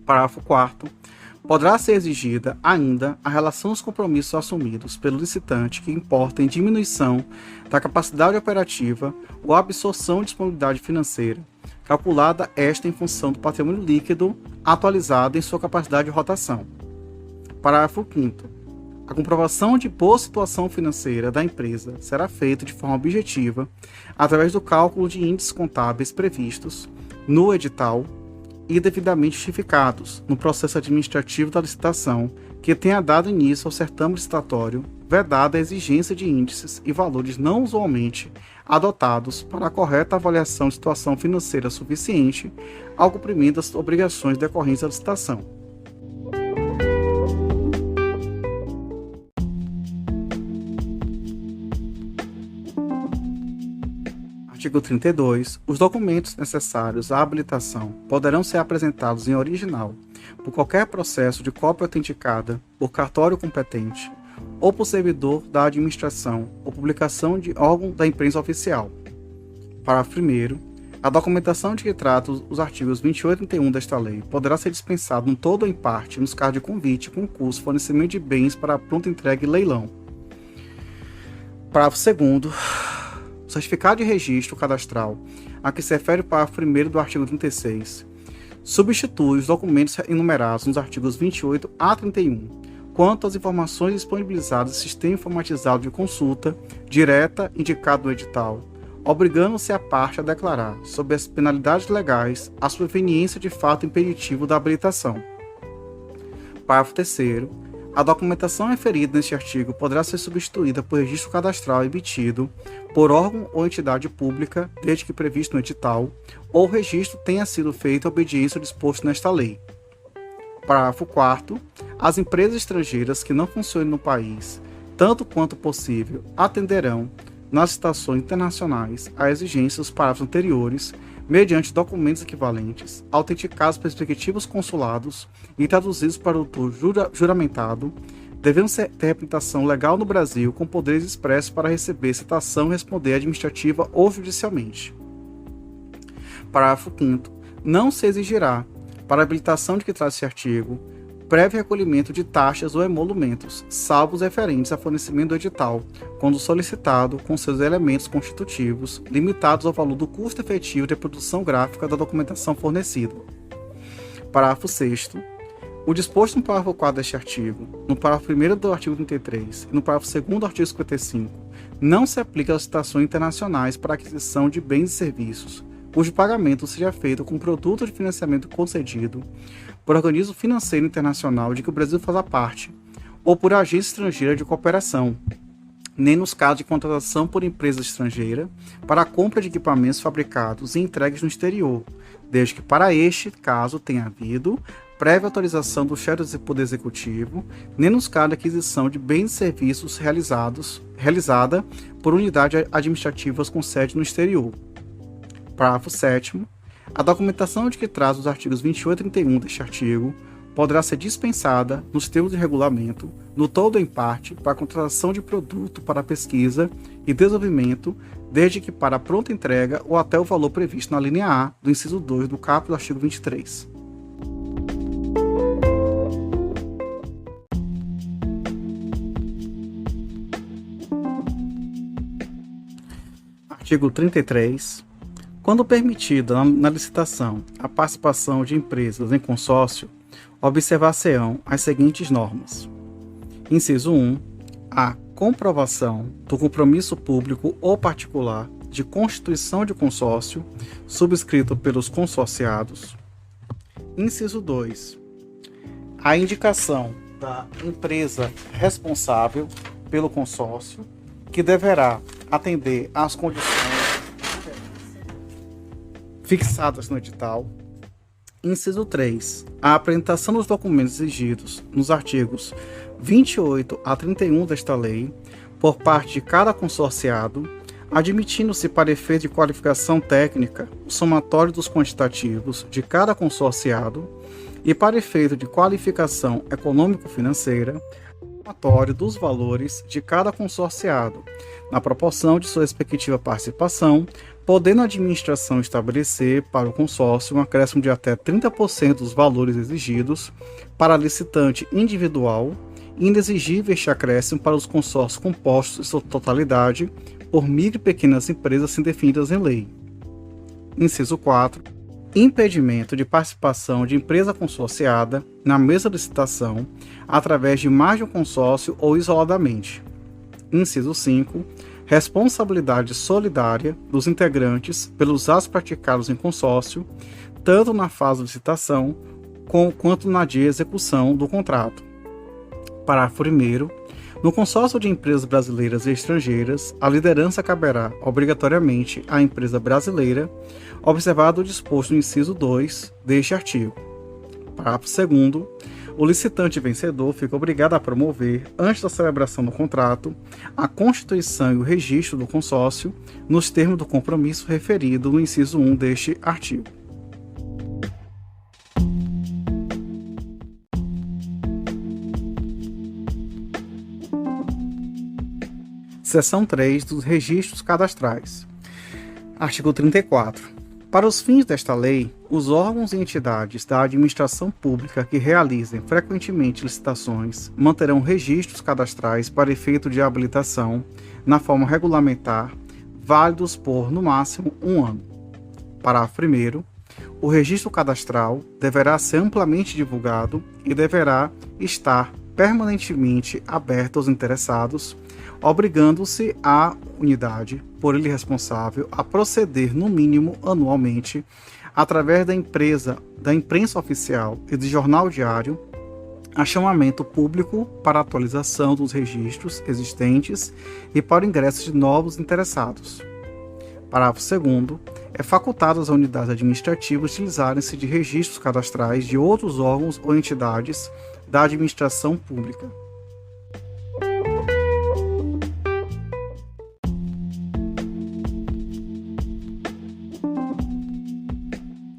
Parágrafo 4º. Poderá ser exigida ainda a relação dos compromissos assumidos pelo licitante que importem diminuição da capacidade operativa ou absorção de disponibilidade financeira, calculada esta em função do patrimônio líquido atualizado em sua capacidade de rotação. Parágrafo 5º. A comprovação de boa situação financeira da empresa será feita de forma objetiva através do cálculo de índices contábeis previstos no edital e devidamente justificados no processo administrativo da licitação que tenha dado início ao certame licitatório, vedada a exigência de índices e valores não usualmente adotados para a correta avaliação de situação financeira suficiente ao cumprimento das obrigações decorrentes da licitação. Artigo 32. Os documentos necessários à habilitação poderão ser apresentados em original por qualquer processo de cópia autenticada por cartório competente ou por servidor da administração ou publicação de órgão da imprensa oficial. Parágrafo 1º. A documentação de que tratam os artigos 28 e 31 desta lei poderá ser dispensada no todo ou em parte nos casos de convite, concurso, fornecimento de bens para pronta entrega e leilão. Parágrafo 2º. O certificado de registro cadastral a que se refere o parágrafo 1º do artigo 36 substitui os documentos enumerados nos artigos 28 a 31 quanto às informações disponibilizadas em sistema informatizado de consulta direta indicado no edital, obrigando-se a parte a declarar, sob as penalidades legais, a proveniência de fato impeditivo da habilitação. Parágrafo 3º. A documentação referida neste artigo poderá ser substituída por registro cadastral emitido por órgão ou entidade pública, desde que previsto no edital, ou o registro tenha sido feito à obediência ao disposto nesta lei. Parágrafo 4º. As empresas estrangeiras que não funcionem no país, tanto quanto possível, atenderão, nas licitações internacionais, a exigências dos parágrafos anteriores, mediante documentos equivalentes, autenticados pelos respectivos consulados e traduzidos para o autor juramentado, devendo ter representação legal no Brasil com poderes expressos para receber citação e responder administrativa ou judicialmente. Parágrafo 5º. Não se exigirá, para a habilitação de que trata esse artigo, prévio recolhimento de taxas ou emolumentos, salvo os referentes a fornecimento do edital, quando solicitado com seus elementos constitutivos, limitados ao valor do custo efetivo de produção gráfica da documentação fornecida. Parágrafo 6º. O disposto no parágrafo 4 deste artigo, no parágrafo 1º do artigo 33 e no parágrafo 2º do artigo 55, não se aplica às licitações internacionais para aquisição de bens e serviços, cujo pagamento seja feito com produto de financiamento concedido por organismo financeiro internacional de que o Brasil faça parte, ou por agência estrangeira de cooperação, nem nos casos de contratação por empresa estrangeira para a compra de equipamentos fabricados e entregues no exterior, desde que para este caso tenha havido prévia autorização do chefe do Poder Executivo, nem nos casos de aquisição de bens e serviços realizada por unidades administrativas com sede no exterior. Parágrafo 7º. A documentação de que traz os artigos 28 e 31 deste artigo poderá ser dispensada, nos termos de regulamento, no todo ou em parte, para a contratação de produto para pesquisa e desenvolvimento, desde que para a pronta entrega ou até o valor previsto na linha A do inciso 2 do caput do artigo 23. Artigo 33. Quando permitida na licitação a participação de empresas em consórcio, observar-se-ão as seguintes normas. Inciso 1. A comprovação do compromisso público ou particular de constituição de consórcio subscrito pelos consorciados. Inciso 2. A indicação da empresa responsável pelo consórcio, que deverá atender às condições fixadas no edital. Inciso 3. A apresentação dos documentos exigidos nos artigos 28 a 31 desta lei, por parte de cada consorciado, admitindo-se para efeito de qualificação técnica o somatório dos quantitativos de cada consorciado e para efeito de qualificação econômico-financeira, o somatório dos valores de cada consorciado, na proporção de sua respectiva participação, podendo a administração estabelecer para o consórcio um acréscimo de até 30% dos valores exigidos para licitante individual e inexigível este acréscimo para os consórcios compostos em sua totalidade por micro e pequenas empresas assim definidas em lei. Inciso 4. Impedimento de participação de empresa consorciada na mesma licitação através de mais de um consórcio ou isoladamente. Inciso 5. Responsabilidade solidária dos integrantes pelos atos praticados em consórcio, tanto na fase de licitação quanto na de execução do contrato. Parágrafo 1º. No consórcio de empresas brasileiras e estrangeiras, a liderança caberá obrigatoriamente à empresa brasileira, observado o disposto no inciso 2 deste artigo. Parágrafo 2º. O licitante vencedor fica obrigado a promover, antes da celebração do contrato, a constituição e o registro do consórcio nos termos do compromisso referido no inciso 1 deste artigo. Seção 3 dos registros cadastrais. Artigo 34. Para os fins desta lei, os órgãos e entidades da administração pública que realizem frequentemente licitações manterão registros cadastrais para efeito de habilitação, na forma regulamentar, válidos por, no máximo, 1 ano. Parágrafo 1º. O registro cadastral deverá ser amplamente divulgado e deverá estar permanentemente aberto aos interessados, obrigando-se a unidade, por ele responsável, a proceder no mínimo anualmente, através da imprensa oficial e de jornal diário, a chamamento público para atualização dos registros existentes e para o ingresso de novos interessados. Parágrafo 2º. É facultado às unidades administrativas utilizarem-se de registros cadastrais de outros órgãos ou entidades da administração pública.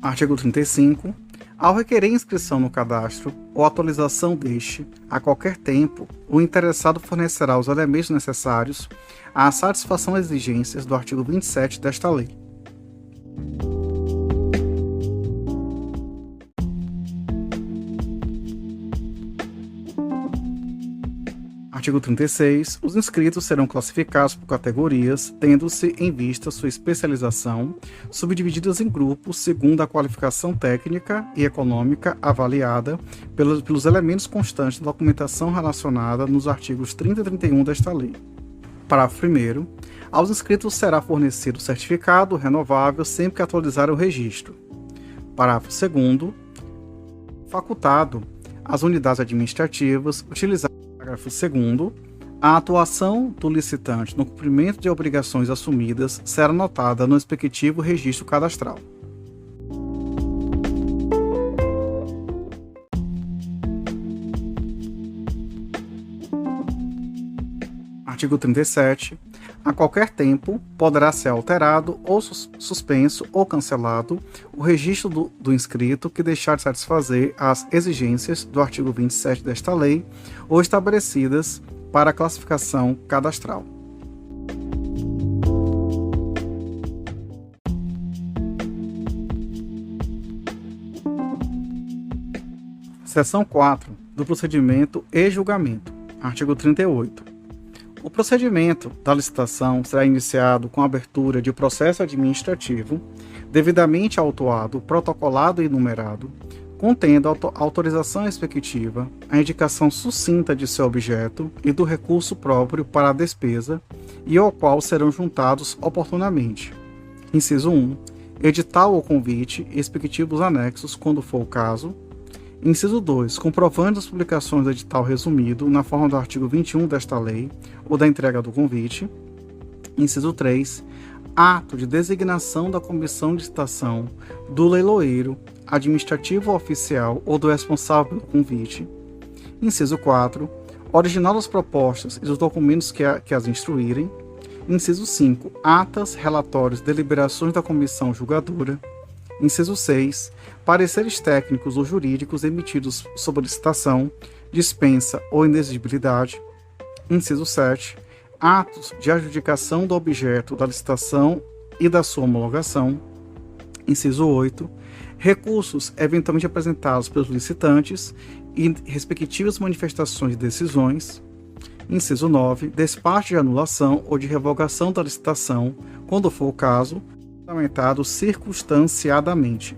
Artigo 35. Ao requerer inscrição no cadastro ou atualização deste, a qualquer tempo, o interessado fornecerá os elementos necessários à satisfação das exigências do artigo 27 desta lei. Artigo 36. Os inscritos serão classificados por categorias, tendo-se em vista sua especialização, subdivididas em grupos segundo a qualificação técnica e econômica avaliada pelos elementos constantes da documentação relacionada nos artigos 30 e 31 desta lei. Parágrafo 1º. Aos inscritos será fornecido certificado renovável sempre que atualizar o registro. Parágrafo 2º. Facultado às unidades administrativas utilizar Parágrafo 2º. A atuação do licitante no cumprimento de obrigações assumidas será anotada no respectivo registro cadastral. Artigo 37. A qualquer tempo, poderá ser alterado ou suspenso ou cancelado o registro do inscrito que deixar de satisfazer as exigências do artigo 27 desta lei ou estabelecidas para a classificação cadastral. Seção 4. Do procedimento e julgamento. Artigo 38. O procedimento da licitação será iniciado com a abertura de processo administrativo, devidamente autuado, protocolado e numerado, contendo a autorização respectiva, a indicação sucinta de seu objeto e do recurso próprio para a despesa, e ao qual serão juntados oportunamente. Inciso 1. Edital ou convite e respectivos anexos, quando for o caso. Inciso 2. Comprovando as publicações do edital resumido na forma do artigo 21 desta lei ou da entrega do convite. Inciso 3. Ato de designação da comissão de licitação do leiloeiro, administrativo oficial ou do responsável pelo convite. Inciso 4. Original das propostas e dos documentos que as instruírem. Inciso 5. Atas, relatórios, deliberações da comissão julgadora. Inciso 6. Pareceres técnicos ou jurídicos emitidos sobre licitação, dispensa ou inexigibilidade. Inciso 7. Atos de adjudicação do objeto da licitação e da sua homologação. Inciso 8. Recursos eventualmente apresentados pelos licitantes e respectivas manifestações de decisões. Inciso 9. Despacho de anulação ou de revogação da licitação, quando for o caso, fundamentado circunstanciadamente.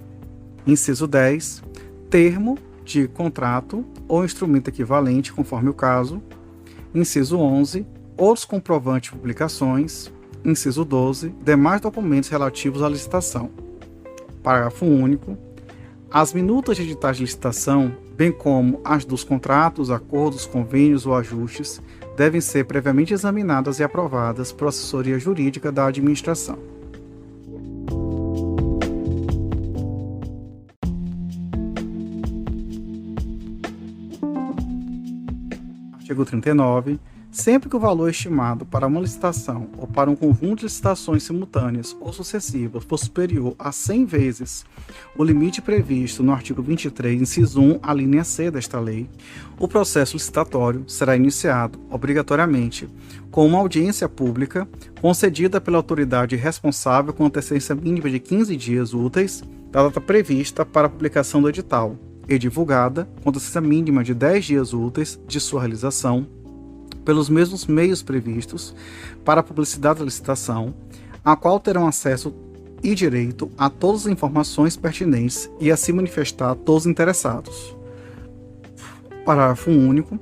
Inciso 10. Termo de contrato ou instrumento equivalente, conforme o caso. Inciso 11. Outros comprovantes de publicações. Inciso 12. Demais documentos relativos à licitação. Parágrafo único. As minutas de editais de licitação, bem como as dos contratos, acordos, convênios ou ajustes, devem ser previamente examinadas e aprovadas por assessoria jurídica da administração. Artigo 39. Sempre que o valor estimado para uma licitação ou para um conjunto de licitações simultâneas ou sucessivas for superior a 100 vezes o limite previsto no artigo 23, inciso 1, a linha C desta lei, o processo licitatório será iniciado, obrigatoriamente, com uma audiência pública concedida pela autoridade responsável com antecedência mínima de 15 dias úteis da data prevista para a publicação do edital e divulgada com antecedência mínima de 10 dias úteis de sua realização, pelos mesmos meios previstos para a publicidade da licitação, a qual terão acesso e direito a todas as informações pertinentes e a se manifestar todos os interessados. Parágrafo único.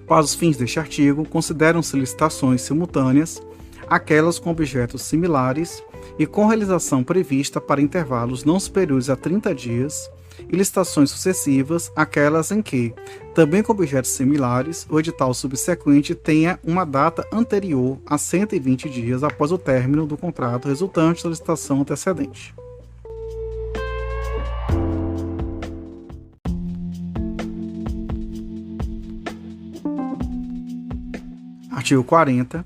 Para os fins deste artigo, consideram-se licitações simultâneas aquelas com objetos similares e com realização prevista para intervalos não superiores a 30 dias, e licitações sucessivas aquelas em que, também com objetos similares, o edital subsequente tenha uma data anterior a 120 dias após o término do contrato resultante da licitação antecedente. Artigo 40.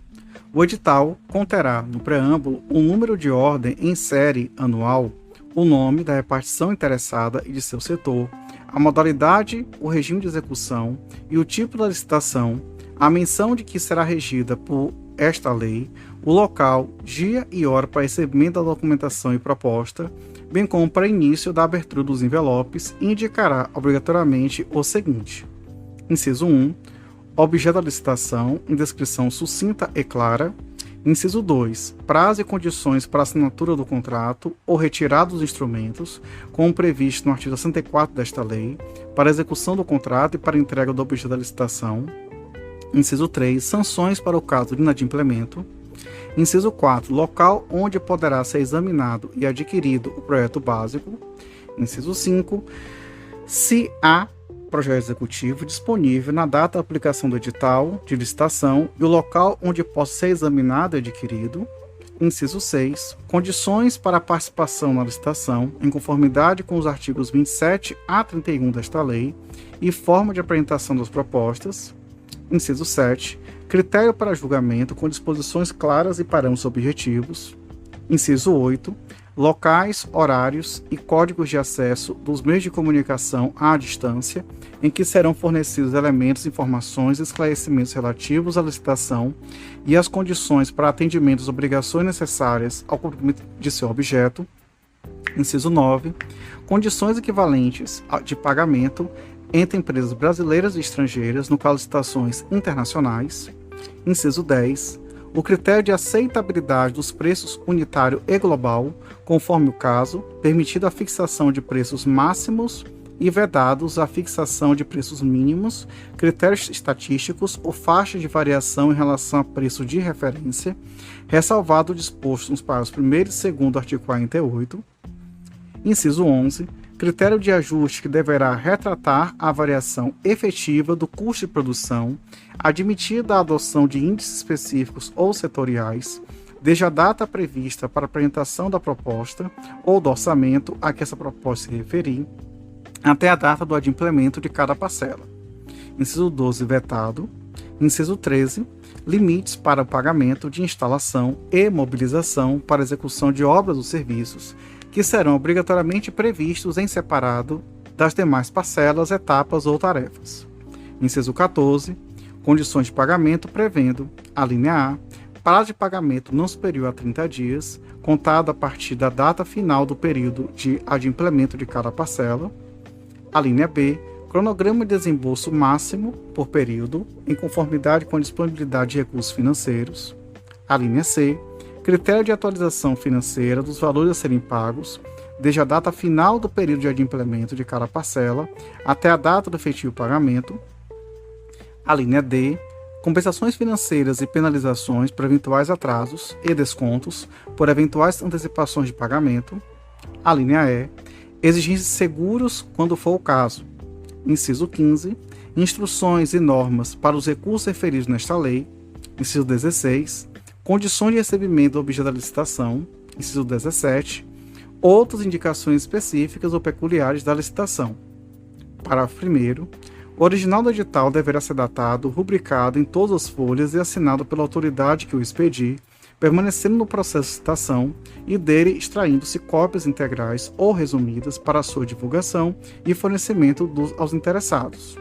O edital conterá, no preâmbulo, um número de ordem em série anual, o nome da repartição interessada e de seu setor, a modalidade, o regime de execução e o tipo da licitação, a menção de que será regida por esta lei, o local, dia e hora para recebimento da documentação e proposta, bem como para início da abertura dos envelopes, e indicará obrigatoriamente o seguinte. Inciso 1. Objeto da licitação, em descrição sucinta e clara. Inciso 2. Prazo e condições para assinatura do contrato ou retirada dos instrumentos, como previsto no artigo 64 desta lei, para execução do contrato e para entrega do objeto da licitação. Inciso 3. Sanções para o caso de inadimplemento. Inciso 4. Local onde poderá ser examinado e adquirido o projeto básico. Inciso 5. Se há projeto executivo disponível na data da aplicação do edital de licitação e o local onde possa ser examinado e adquirido. Inciso 6. Condições para a participação na licitação, em conformidade com os artigos 27 a 31 desta lei, e forma de apresentação das propostas. Inciso 7. Critério para julgamento com disposições claras e parâmetros objetivos. Inciso 8. Locais, horários e códigos de acesso dos meios de comunicação à distância, em que serão fornecidos elementos, informações e esclarecimentos relativos à licitação e as condições para atendimento às obrigações necessárias ao cumprimento de seu objeto. Inciso 9. Condições equivalentes de pagamento entre empresas brasileiras e estrangeiras no caso de licitações internacionais. Inciso 10. O critério de aceitabilidade dos preços unitário e global, conforme o caso, permitido a fixação de preços máximos e vedados a fixação de preços mínimos, critérios estatísticos ou faixas de variação em relação a preço de referência, ressalvado o disposto nos parágrafos 1º e 2º do artigo 48. Inciso 11. Critério de ajuste que deverá retratar a variação efetiva do custo de produção, admitida a adoção de índices específicos ou setoriais, desde a data prevista para a apresentação da proposta ou do orçamento a que essa proposta se referir, até a data do adimplemento de cada parcela. Inciso 12, vetado. Inciso 13, limites para o pagamento de instalação e mobilização para execução de obras ou serviços, que serão obrigatoriamente previstos em separado das demais parcelas, etapas ou tarefas. Inciso 14, condições de pagamento prevendo, a linha A, prazo de pagamento não superior a 30 dias, contado a partir da data final do período de adimplemento de cada parcela. A linha B, cronograma de desembolso máximo por período, em conformidade com a disponibilidade de recursos financeiros. A linha C, critério de atualização financeira dos valores a serem pagos, desde a data final do período de adimplemento de cada parcela até a data do efetivo pagamento. A linha D, compensações financeiras e penalizações por eventuais atrasos e descontos por eventuais antecipações de pagamento. A linha E, exigências de seguros quando for o caso. Inciso 15, instruções e normas para os recursos referidos nesta lei. Inciso 16, condições de recebimento do objeto da licitação. Inciso 17, outras indicações específicas ou peculiares da licitação. Parágrafo 1º. O original do edital deverá ser datado, rubricado em todas as folhas e assinado pela autoridade que o expedir, permanecendo no processo de licitação e dele extraindo-se cópias integrais ou resumidas para a sua divulgação e fornecimento aos interessados.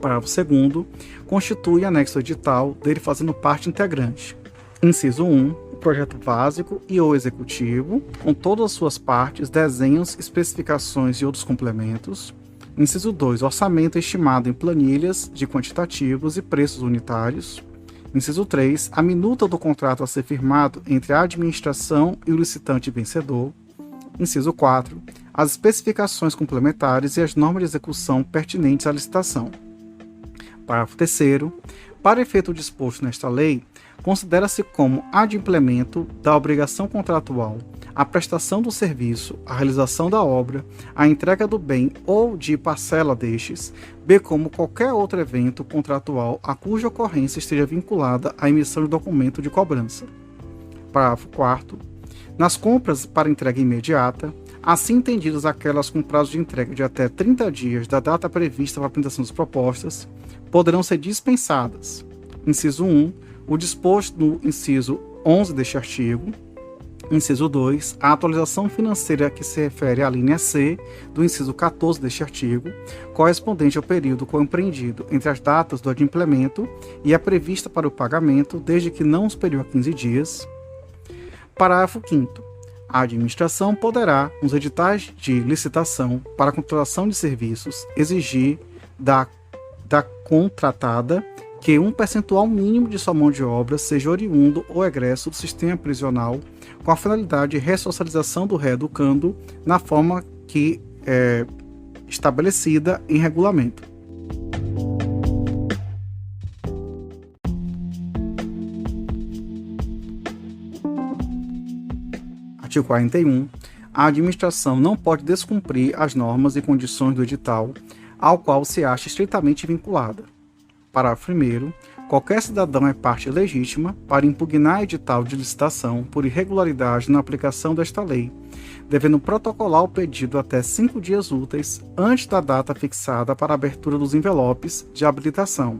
Parágrafo 2º. Constitui anexo ao edital, dele fazendo parte integrante. Inciso 1. O projeto básico e ou executivo, com todas as suas partes, desenhos, especificações e outros complementos. Inciso 2. Orçamento estimado em planilhas de quantitativos e preços unitários. Inciso 3. A minuta do contrato a ser firmado entre a administração e o licitante vencedor. Inciso 4. As especificações complementares e as normas de execução pertinentes à licitação. Parágrafo 3º. Para efeito disposto nesta lei, considera-se como adimplemento da obrigação contratual a prestação do serviço, a realização da obra, a entrega do bem ou de parcela destes, bem como qualquer outro evento contratual a cuja ocorrência esteja vinculada à emissão de documento de cobrança. Parágrafo 4º. Nas compras para entrega imediata, assim entendidas aquelas com prazo de entrega de até 30 dias da data prevista para a apresentação das propostas, poderão ser dispensadas. Inciso 1. O disposto no inciso 11 deste artigo. Inciso 2. A atualização financeira que se refere à linha C do inciso 14 deste artigo, correspondente ao período compreendido entre as datas do adimplemento e a prevista para o pagamento, desde que não superior a 15 dias. Parágrafo 5º. A administração poderá, nos editais de licitação para a contratação de serviços, exigir da contratada que um percentual mínimo de sua mão de obra seja oriundo ou egresso do sistema prisional, com a finalidade de ressocialização do reeducando na forma que é estabelecida em regulamento. Artigo 41. A administração não pode descumprir as normas e condições do edital ao qual se acha estritamente vinculada. Parágrafo 1º. Qualquer cidadão é parte legítima para impugnar edital de licitação por irregularidade na aplicação desta lei, devendo protocolar o pedido até 5 dias úteis antes da data fixada para a abertura dos envelopes de habilitação,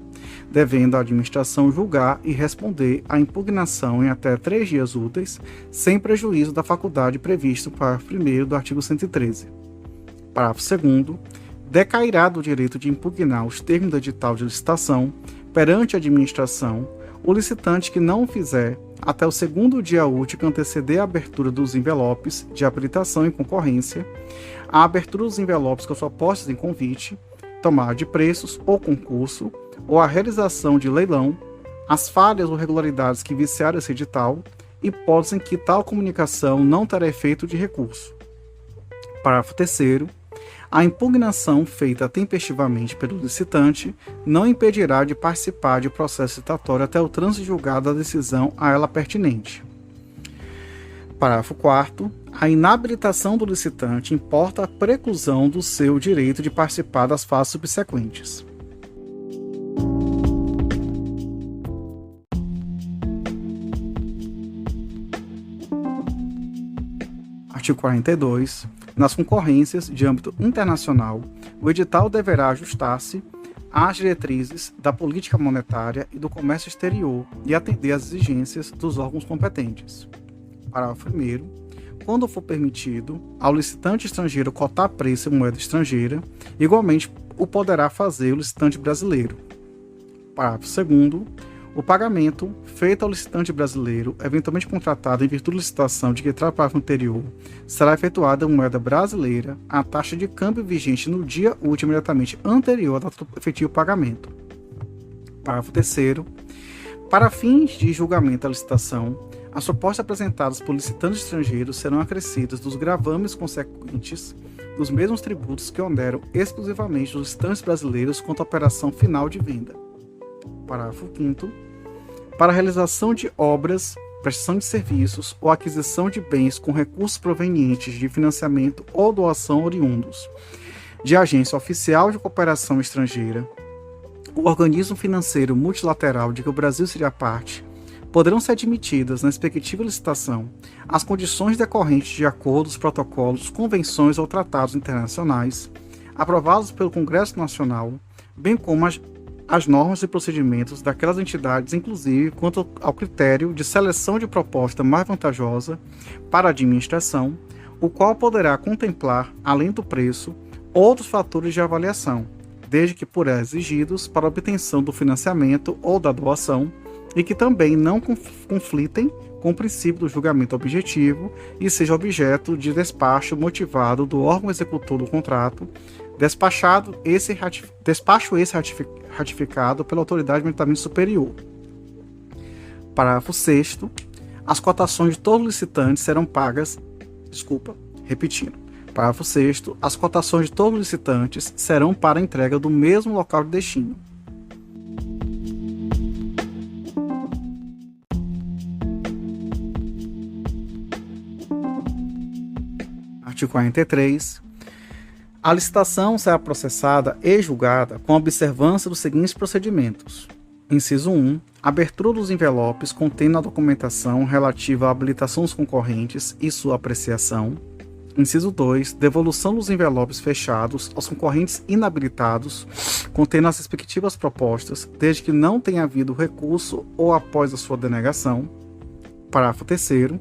devendo a administração julgar e responder à impugnação em até 3 dias úteis, sem prejuízo da faculdade prevista no parágrafo 1º do artigo 113. Parágrafo 2º. Decairá do direito de impugnar os termos do edital de licitação perante a administração o licitante que não o fizer até o 2º dia útil que anteceder a abertura dos envelopes de habilitação em concorrência, a abertura dos envelopes com propostas em convite, tomada de preços ou concurso, ou a realização de leilão, as falhas ou irregularidades que viciaram esse edital, hipótese em que tal comunicação não terá efeito de recurso. Parágrafo 3º. A impugnação feita tempestivamente pelo licitante não impedirá de participar de processo licitatório até o trânsito julgado da decisão a ela pertinente. Parágrafo 4º. A inabilitação do licitante importa a preclusão do seu direito de participar das fases subsequentes. Artigo 42. Nas concorrências de âmbito internacional, o edital deverá ajustar-se às diretrizes da política monetária e do comércio exterior e atender às exigências dos órgãos competentes. Parágrafo 1º. Quando for permitido ao licitante estrangeiro cotar preço em moeda estrangeira, igualmente o poderá fazer o licitante brasileiro. Parágrafo 2º. O pagamento feito ao licitante brasileiro, eventualmente contratado em virtude de licitação de que trata o parágrafo anterior, será efetuado em moeda brasileira à taxa de câmbio vigente no dia útil imediatamente anterior à data do efetivo pagamento. Parágrafo 3º. Para fins de julgamento da licitação, as propostas apresentadas por licitantes estrangeiros serão acrescidas dos gravames consequentes dos mesmos tributos que oneram exclusivamente os licitantes brasileiros quanto à operação final de venda. Parágrafo 5º. Para a realização de obras, prestação de serviços ou aquisição de bens com recursos provenientes de financiamento ou doação oriundos de agência oficial de cooperação estrangeira, o organismo financeiro multilateral de que o Brasil seria parte, poderão ser admitidas na respectiva licitação as condições decorrentes de acordos, protocolos, convenções ou tratados internacionais aprovados pelo Congresso Nacional, bem como as normas e procedimentos daquelas entidades, inclusive quanto ao critério de seleção de proposta mais vantajosa para a administração, o qual poderá contemplar, além do preço, outros fatores de avaliação, desde que por ela exigidos para a obtenção do financiamento ou da doação, e que também não conflitem com o princípio do julgamento objetivo e seja objeto de despacho motivado do órgão executor do contrato, despacho esse ratificado pela autoridade imediatamente superior. Parágrafo 6º. As cotações de todos os licitantes serão pagas. Parágrafo 6º. As cotações de todos os licitantes serão para a entrega do mesmo local de destino. Artigo 43. A licitação será processada e julgada com observância dos seguintes procedimentos. Inciso 1. Abertura dos envelopes contendo a documentação relativa à habilitação dos concorrentes e sua apreciação. Inciso 2. Devolução dos envelopes fechados aos concorrentes inabilitados, contendo as respectivas propostas, desde que não tenha havido recurso ou após a sua denegação. Parágrafo 3º.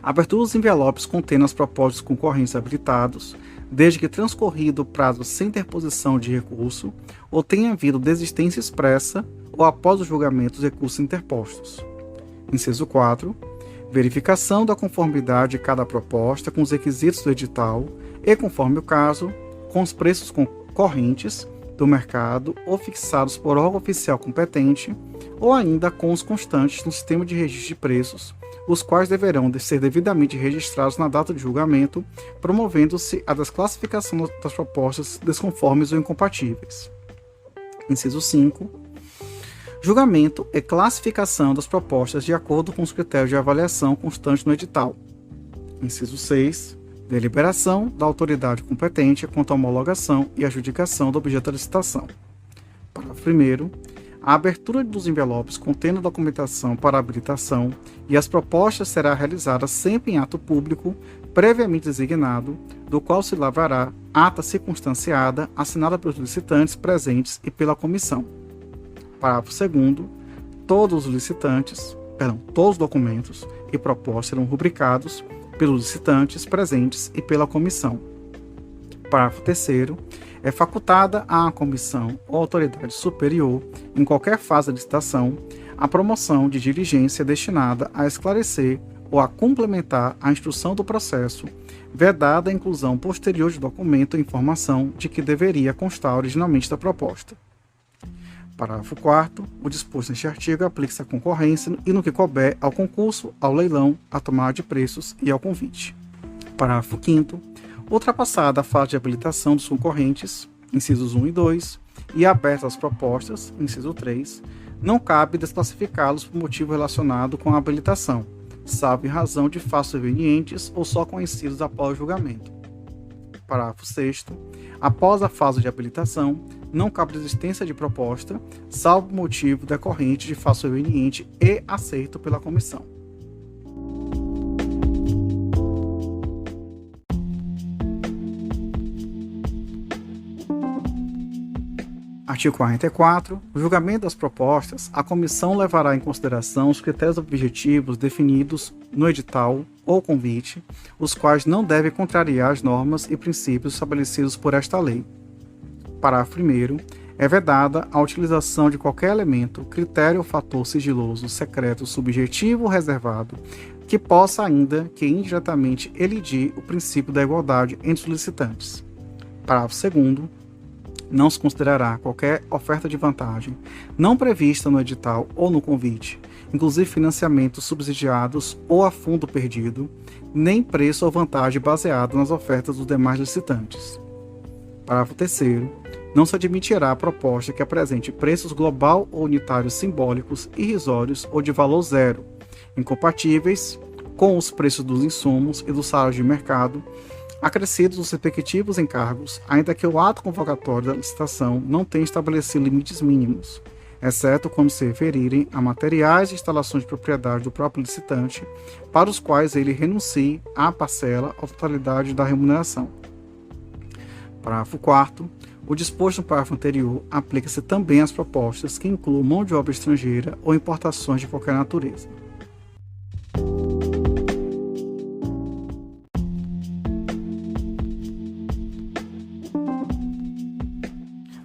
Abertura dos envelopes contendo as propostas dos concorrentes habilitados, desde que transcorrido o prazo sem interposição de recurso, ou tenha havido desistência expressa, ou após o julgamento dos recursos interpostos. Inciso 4. Verificação da conformidade de cada proposta com os requisitos do edital e, conforme o caso, com os preços correntes, do mercado ou fixados por órgão oficial competente, ou ainda com os constantes no sistema de registro de preços, os quais deverão ser devidamente registrados na data de julgamento, promovendo-se a desclassificação das propostas desconformes ou incompatíveis. Inciso 5. Julgamento e classificação das propostas de acordo com os critérios de avaliação constantes no edital. Inciso 6. Deliberação da autoridade competente quanto à homologação e adjudicação do objeto da licitação. Parágrafo 1º. A abertura dos envelopes contendo documentação para habilitação e as propostas será realizada sempre em ato público, previamente designado, do qual se lavrará ata circunstanciada, assinada pelos licitantes presentes e pela comissão. Parágrafo 2º. Todos os documentos e propostas serão rubricados pelos licitantes presentes e pela comissão. Parágrafo 3º. É facultada à comissão ou autoridade superior, em qualquer fase da licitação, a promoção de diligência destinada a esclarecer ou a complementar a instrução do processo, vedada a inclusão posterior de documento ou informação de que deveria constar originalmente da proposta. Parágrafo 4º. O disposto neste artigo aplica-se à concorrência e no que couber ao concurso, ao leilão, à tomada de preços e ao convite. Parágrafo 5º. Ultrapassada a fase de habilitação dos concorrentes, incisos 1 e 2, e abertas as propostas, inciso 3, não cabe desclassificá-los por motivo relacionado com a habilitação, salvo em razão de fatos evenientes ou só conhecidos após o julgamento. Parágrafo 6º. Após a fase de habilitação, não cabe desistência de proposta, salvo motivo decorrente de fato eveniente e aceito pela comissão. Artigo 44. No julgamento das propostas, a comissão levará em consideração os critérios objetivos definidos no edital ou convite, os quais não devem contrariar as normas e princípios estabelecidos por esta lei. Parágrafo 1º. É vedada a utilização de qualquer elemento, critério ou fator sigiloso, secreto, subjetivo ou reservado, que possa ainda que indiretamente elidir o princípio da igualdade entre os licitantes. Parágrafo 2º. Não se considerará qualquer oferta de vantagem não prevista no edital ou no convite, inclusive financiamentos subsidiados ou a fundo perdido, nem preço ou vantagem baseado nas ofertas dos demais licitantes. Parágrafo 3º. Não se admitirá a proposta que apresente preços global ou unitários simbólicos, irrisórios ou de valor zero, incompatíveis com os preços dos insumos e dos salários de mercado, acrescidos os respectivos encargos, ainda que o ato convocatório da licitação não tenha estabelecido limites mínimos, exceto quando se referirem a materiais e instalações de propriedade do próprio licitante, para os quais ele renuncie à parcela ou totalidade da remuneração. Parágrafo 4º. O disposto no parágrafo anterior aplica-se também às propostas que incluam mão de obra estrangeira ou importações de qualquer natureza.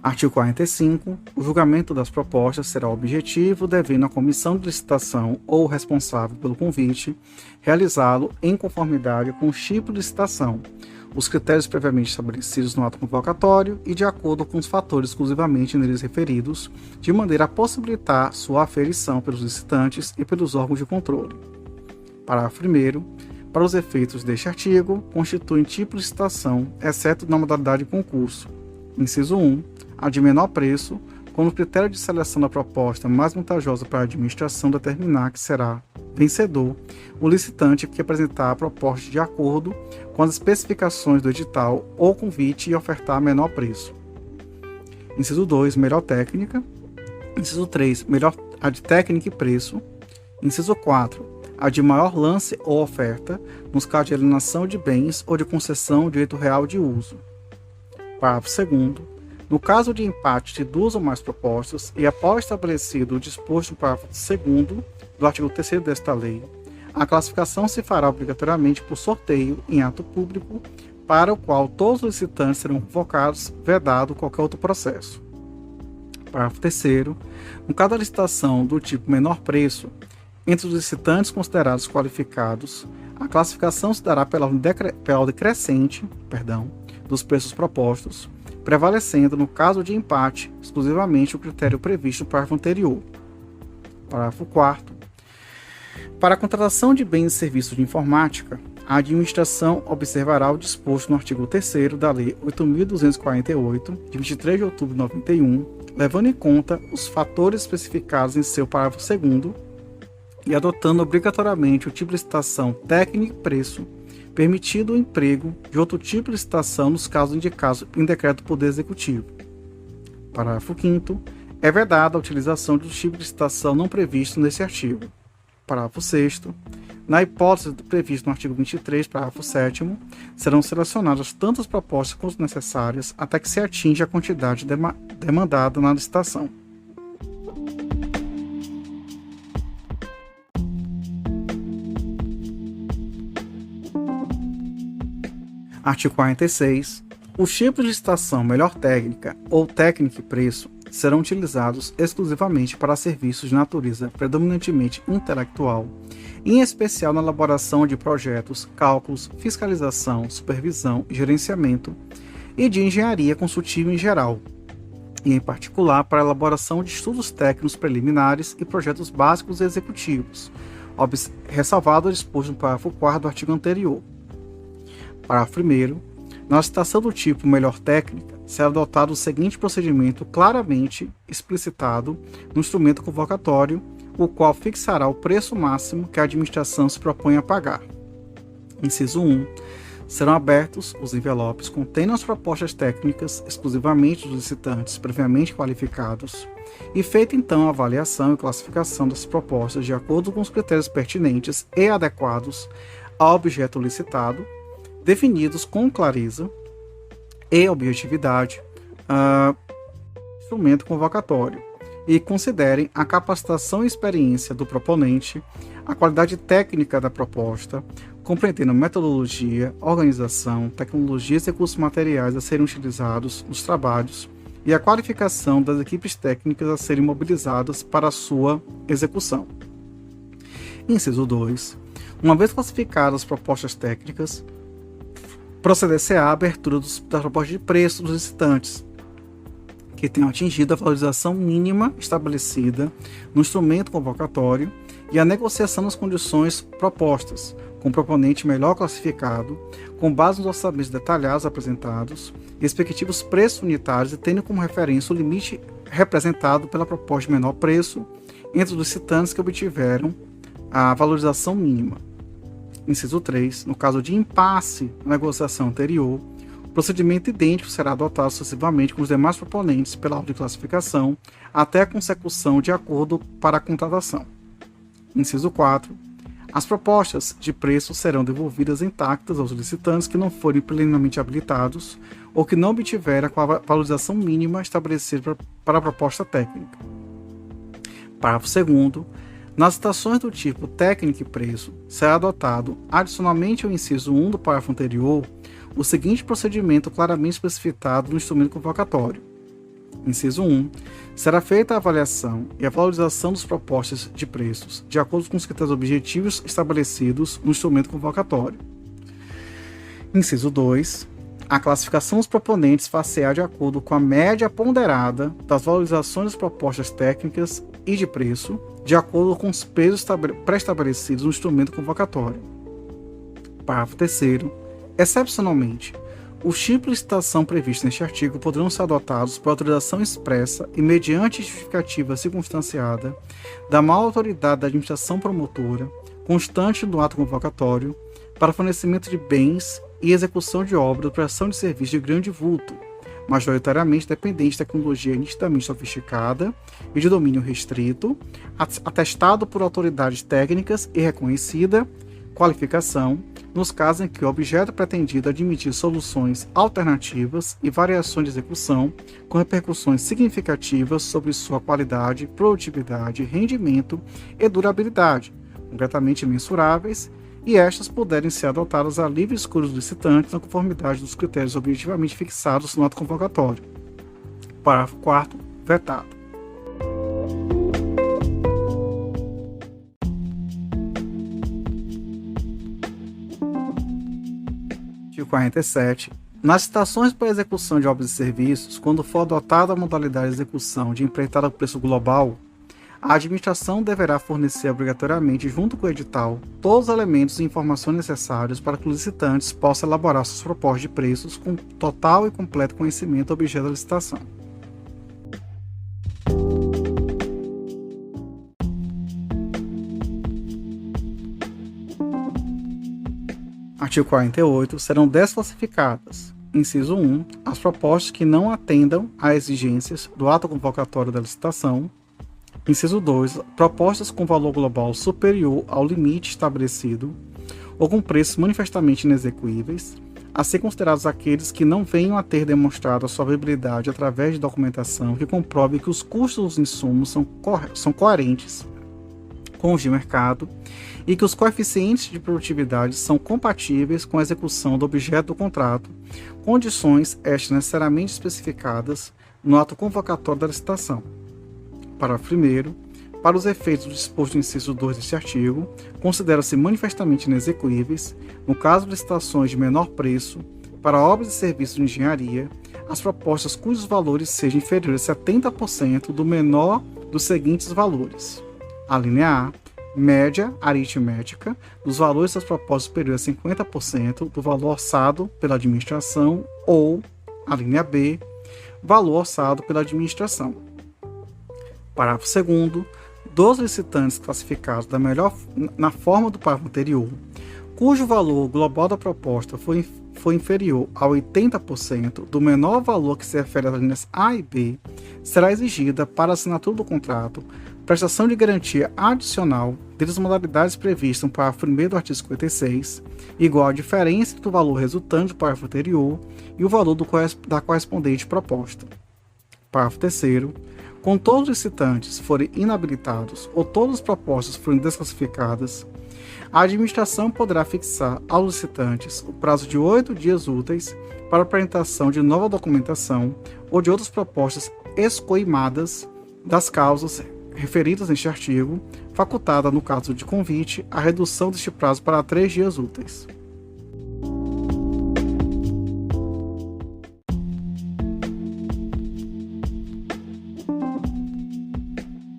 Artigo 45. O julgamento das propostas será objetivo, devendo a comissão de licitação ou o responsável pelo convite realizá-lo em conformidade com o tipo de licitação, os critérios previamente estabelecidos no ato convocatório e de acordo com os fatores exclusivamente neles referidos, de maneira a possibilitar sua aferição pelos licitantes e pelos órgãos de controle. Parágrafo 1º. Para os efeitos deste artigo, constituem tipo de licitação, exceto na modalidade de concurso. Inciso 1. A de menor preço, quando o critério de seleção da proposta mais vantajosa para a administração determinar que será vencedor o licitante que apresentar a proposta de acordo com as especificações do edital ou convite e ofertar menor preço. Inciso 2. Melhor técnica. Inciso 3. Melhor a de técnica e preço. Inciso 4. A de maior lance ou oferta, nos casos de alienação de bens ou de concessão de direito real de uso. Parágrafo 2º. No caso de empate de duas ou mais propostas, e após estabelecido o disposto no parágrafo 2º do artigo 3º desta lei, a classificação se fará obrigatoriamente por sorteio em ato público, para o qual todos os licitantes serão convocados, vedado qualquer outro processo. Parágrafo 3º. No caso da licitação do tipo menor preço, entre os licitantes considerados qualificados, a classificação se dará pela ordem crescente dos preços propostos, prevalecendo, no caso de empate, exclusivamente o critério previsto no parágrafo anterior. Parágrafo 4º. Para a contratação de bens e serviços de informática, a administração observará o disposto no artigo 3º da Lei 8.248, de 23 de outubro de 91, levando em conta os fatores especificados em seu parágrafo 2º e adotando obrigatoriamente o tipo de licitação técnica e preço, permitido o emprego de outro tipo de licitação nos casos indicados em decreto do Poder Executivo. Parágrafo 5º. É vedada a utilização de tipo de licitação não previsto nesse artigo. Parágrafo 6º. Na hipótese prevista no artigo 23, parágrafo 7º, serão selecionadas tantas propostas quanto necessárias até que se atinja a quantidade demandada na licitação. Artigo 46. Os tipos de licitação melhor técnica ou técnica e preço serão utilizados exclusivamente para serviços de natureza predominantemente intelectual, em especial na elaboração de projetos, cálculos, fiscalização, supervisão e gerenciamento, e de engenharia consultiva em geral, e em particular para a elaboração de estudos técnicos preliminares e projetos básicos e executivos, ressalvado o disposto no parágrafo 4º do artigo anterior. Parágrafo 1º. Na licitação do tipo melhor técnica, será adotado o seguinte procedimento claramente explicitado no instrumento convocatório, o qual fixará o preço máximo que a administração se propõe a pagar. Inciso 1. Serão abertos os envelopes contendo as propostas técnicas exclusivamente dos licitantes previamente qualificados e feita então a avaliação e classificação das propostas de acordo com os critérios pertinentes e adequados ao objeto licitado, definidos com clareza e objetividade, instrumento convocatório, e considerem a capacitação e experiência do proponente, a qualidade técnica da proposta, compreendendo metodologia, organização, tecnologias e recursos materiais a serem utilizados nos trabalhos e a qualificação das equipes técnicas a serem mobilizadas para a sua execução. Inciso 2. Uma vez classificadas as propostas técnicas, proceder-se à abertura das propostas de preço dos licitantes, que tenham atingido a valorização mínima estabelecida no instrumento convocatório e a negociação das condições propostas, com o proponente melhor classificado, com base nos orçamentos detalhados apresentados e respectivos preços unitários e tendo como referência o limite representado pela proposta de menor preço entre os licitantes que obtiveram a valorização mínima. Inciso 3. No caso de impasse na negociação anterior, o procedimento idêntico será adotado sucessivamente com os demais proponentes pela ordem de classificação até a consecução de acordo para a contratação. Inciso 4. As propostas de preço serão devolvidas intactas aos licitantes que não forem plenamente habilitados ou que não obtiverem a valorização mínima estabelecida para a proposta técnica. Parágrafo 2º. Nas citações do tipo técnica e preço, será adotado, adicionalmente ao inciso 1 do parágrafo anterior, o seguinte procedimento claramente especificado no instrumento convocatório. Inciso 1. Será feita a avaliação e a valorização das propostas de preços, de acordo com os critérios objetivos estabelecidos no instrumento convocatório. Inciso 2. A classificação dos proponentes far-se-á de acordo com a média ponderada das valorizações das propostas técnicas e de preço, de acordo com os pesos pré-estabelecidos no instrumento convocatório. Parágrafo 3º. Excepcionalmente, os tipos de licitação previstos neste artigo poderão ser adotados por autorização expressa e mediante justificativa circunstanciada da maior autoridade da administração promotora, constante no ato convocatório, para fornecimento de bens e execução de obras ou prestação de serviços de grande vulto, majoritariamente dependente de tecnologia nitidamente sofisticada e de domínio restrito, atestado por autoridades técnicas e reconhecida qualificação, nos casos em que o objeto pretendido admitir soluções alternativas e variações de execução com repercussões significativas sobre sua qualidade, produtividade, rendimento e durabilidade, concretamente mensuráveis, e estas puderem ser adotadas a livre escolha dos licitantes na conformidade dos critérios objetivamente fixados no ato convocatório. Parágrafo 4º. Vetado. Artigo 47. Nas licitações para execução de obras e serviços, quando for adotada a modalidade de execução de empreitada por preço global, a administração deverá fornecer obrigatoriamente, junto com o edital, todos os elementos e informações necessários para que os licitantes possam elaborar suas propostas de preços com total e completo conhecimento do objeto da licitação. Artigo 48. Serão desclassificadas: inciso 1. As propostas que não atendam às exigências do ato convocatório da licitação. Inciso 2. Propostas com valor global superior ao limite estabelecido ou com preços manifestamente inexequíveis, a ser considerados aqueles que não venham a ter demonstrado a sua viabilidade através de documentação que comprove que os custos dos insumos são coerentes com os de mercado e que os coeficientes de produtividade são compatíveis com a execução do objeto do contrato, condições estas necessariamente especificadas no ato convocatório da licitação. Parágrafo 1º. Para os efeitos do disposto no inciso 2 deste artigo, considera-se manifestamente inexequíveis, no caso de licitações de menor preço, para obras e serviços de engenharia, as propostas cujos valores sejam inferiores a 70% do menor dos seguintes valores. A linha A, média aritmética dos valores das propostas superiores a 50% do valor orçado pela administração, ou, a linha B, valor orçado pela administração. Parágrafo 2º. Dos licitantes classificados na forma do parágrafo anterior, cujo valor global da proposta foi inferior a 80% do menor valor que se refere às linhas A e B, será exigida para a assinatura do contrato prestação de garantia adicional das modalidades previstas no parágrafo 1º do artigo 56, igual à diferença do valor resultante do parágrafo anterior e o valor da correspondente proposta. Parágrafo 3º. Com todos os licitantes forem inabilitados ou todas as propostas forem desclassificadas, a administração poderá fixar aos licitantes o prazo de 8 dias úteis para a apresentação de nova documentação ou de outras propostas escoimadas das causas referidas neste artigo, facultada, no caso de convite, a redução deste prazo para 3 dias úteis.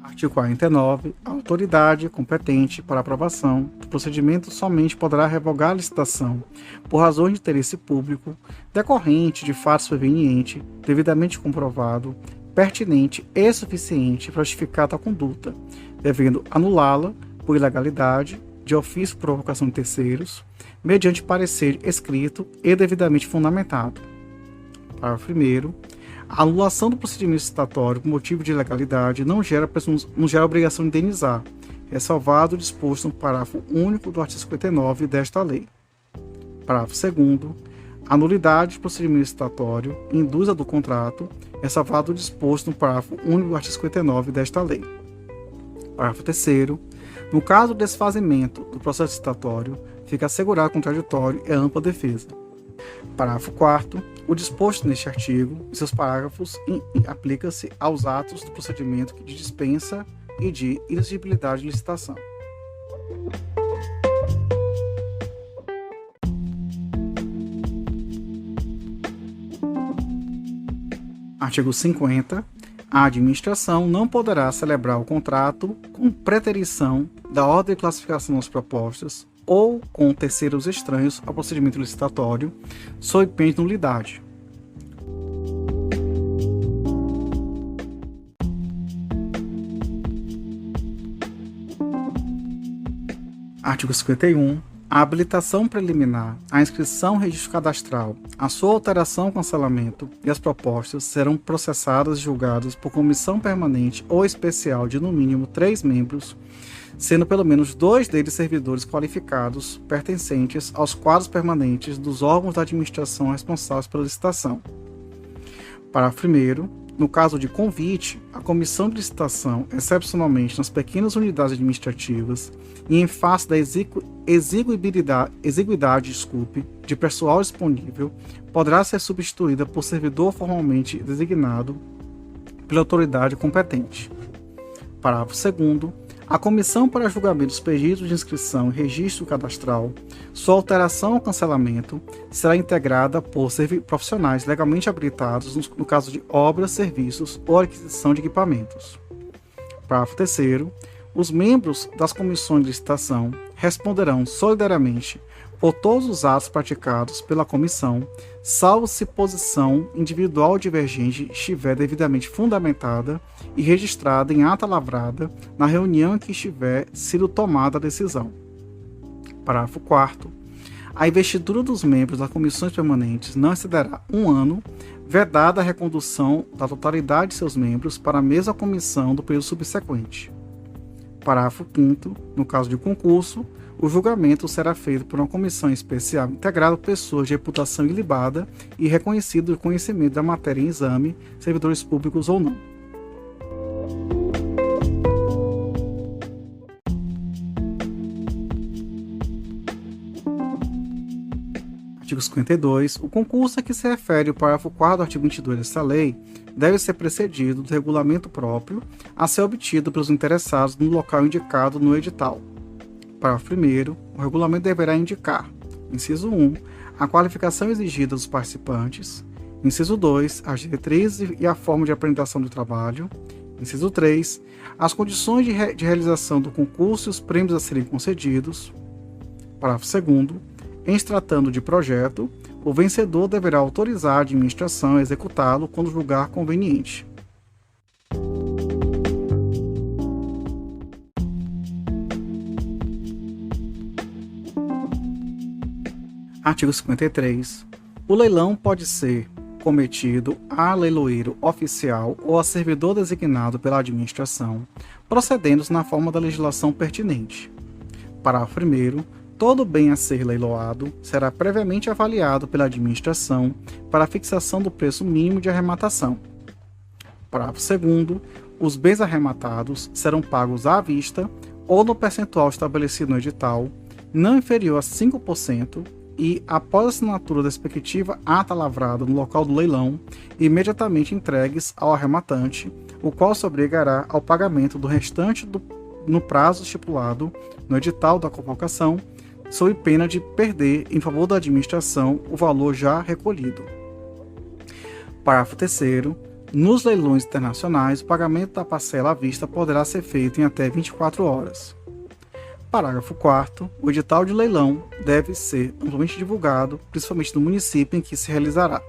Artigo 49. A autoridade competente para aprovação do procedimento somente poderá revogar a licitação por razões de interesse público decorrente de fato superveniente, devidamente comprovado, pertinente e suficiente para justificar tal conduta, devendo anulá-la por ilegalidade, de ofício por provocação de terceiros, mediante parecer escrito e devidamente fundamentado. Parágrafo 1º. A anulação do procedimento licitatório por motivo de ilegalidade não gera obrigação de indenizar, ressalvado o disposto no parágrafo único do artigo 59 desta lei. Parágrafo 2º. A nulidade do procedimento licitatório induz a do contrato, ressalvado o disposto no parágrafo único do artigo 59 desta lei. Parágrafo 3º. No caso do desfazimento do processo licitatório, fica assegurado contraditório e ampla defesa. Parágrafo 4º. O disposto neste artigo e seus parágrafos aplica-se aos atos do procedimento de dispensa e de inexigibilidade de licitação. Artigo 50. A administração não poderá celebrar o contrato com preterição da ordem de classificação das propostas ou com terceiros estranhos ao procedimento licitatório, sob pena de nulidade. Artigo 51. A habilitação preliminar, a inscrição no registro cadastral, a sua alteração ou cancelamento e as propostas serão processadas e julgadas por comissão permanente ou especial de no mínimo 3 membros, sendo pelo menos 2 deles servidores qualificados pertencentes aos quadros permanentes dos órgãos da administração responsáveis pela licitação. Parágrafo 1º. No caso de convite, a comissão de licitação, excepcionalmente nas pequenas unidades administrativas e em face da exiguidade de pessoal disponível, poderá ser substituída por servidor formalmente designado pela autoridade competente. Parágrafo 2º. A comissão para julgamento dos pedidos de inscrição e registro cadastral, sua alteração ou cancelamento, será integrada por profissionais legalmente habilitados no caso de obras, serviços ou aquisição de equipamentos. Parágrafo 3º. Os membros das comissões de licitação responderão solidariamente por todos os atos praticados pela comissão, salvo se posição individual divergente estiver devidamente fundamentada e registrada em ata lavrada na reunião em que estiver sido tomada a decisão. Parágrafo 4º. A investidura dos membros das comissões permanentes não excederá 1 ano, vedada a recondução da totalidade de seus membros para a mesma comissão do período subsequente. Parágrafo 5º. No caso de concurso, o julgamento será feito por uma comissão especial integrada por pessoas de reputação ilibada e reconhecido o conhecimento da matéria em exame, servidores públicos ou não. Artigo 52. O concurso a que se refere o parágrafo 4º do artigo 22 desta lei deve ser precedido do regulamento próprio a ser obtido pelos interessados no local indicado no edital. Parágrafo 1º. O regulamento deverá indicar: inciso 1. A qualificação exigida dos participantes. Inciso 2. As diretrizes e a forma de apresentação do trabalho. Inciso 3. As condições de realização do concurso e os prêmios a serem concedidos. Parágrafo 2º. Em se tratando de projeto, o vencedor deverá autorizar a administração a executá-lo quando julgar conveniente. Artigo 53. O leilão pode ser cometido a leiloeiro oficial ou a servidor designado pela administração, procedendo-se na forma da legislação pertinente. Parágrafo 1º. Todo bem a ser leiloado será previamente avaliado pela administração para a fixação do preço mínimo de arrematação. Parágrafo 2º. Os bens arrematados serão pagos à vista ou no percentual estabelecido no edital, não inferior a 5%, e, após a assinatura da respectiva ata lavrada no local do leilão, imediatamente entregues ao arrematante, o qual se obrigará ao pagamento do restante no prazo estipulado no edital da convocação, sob pena de perder em favor da administração o valor já recolhido. Parágrafo 3º. Nos leilões internacionais, o pagamento da parcela à vista poderá ser feito em até 24 horas. Parágrafo 4º. O edital de leilão deve ser amplamente divulgado, principalmente no município em que se realizará.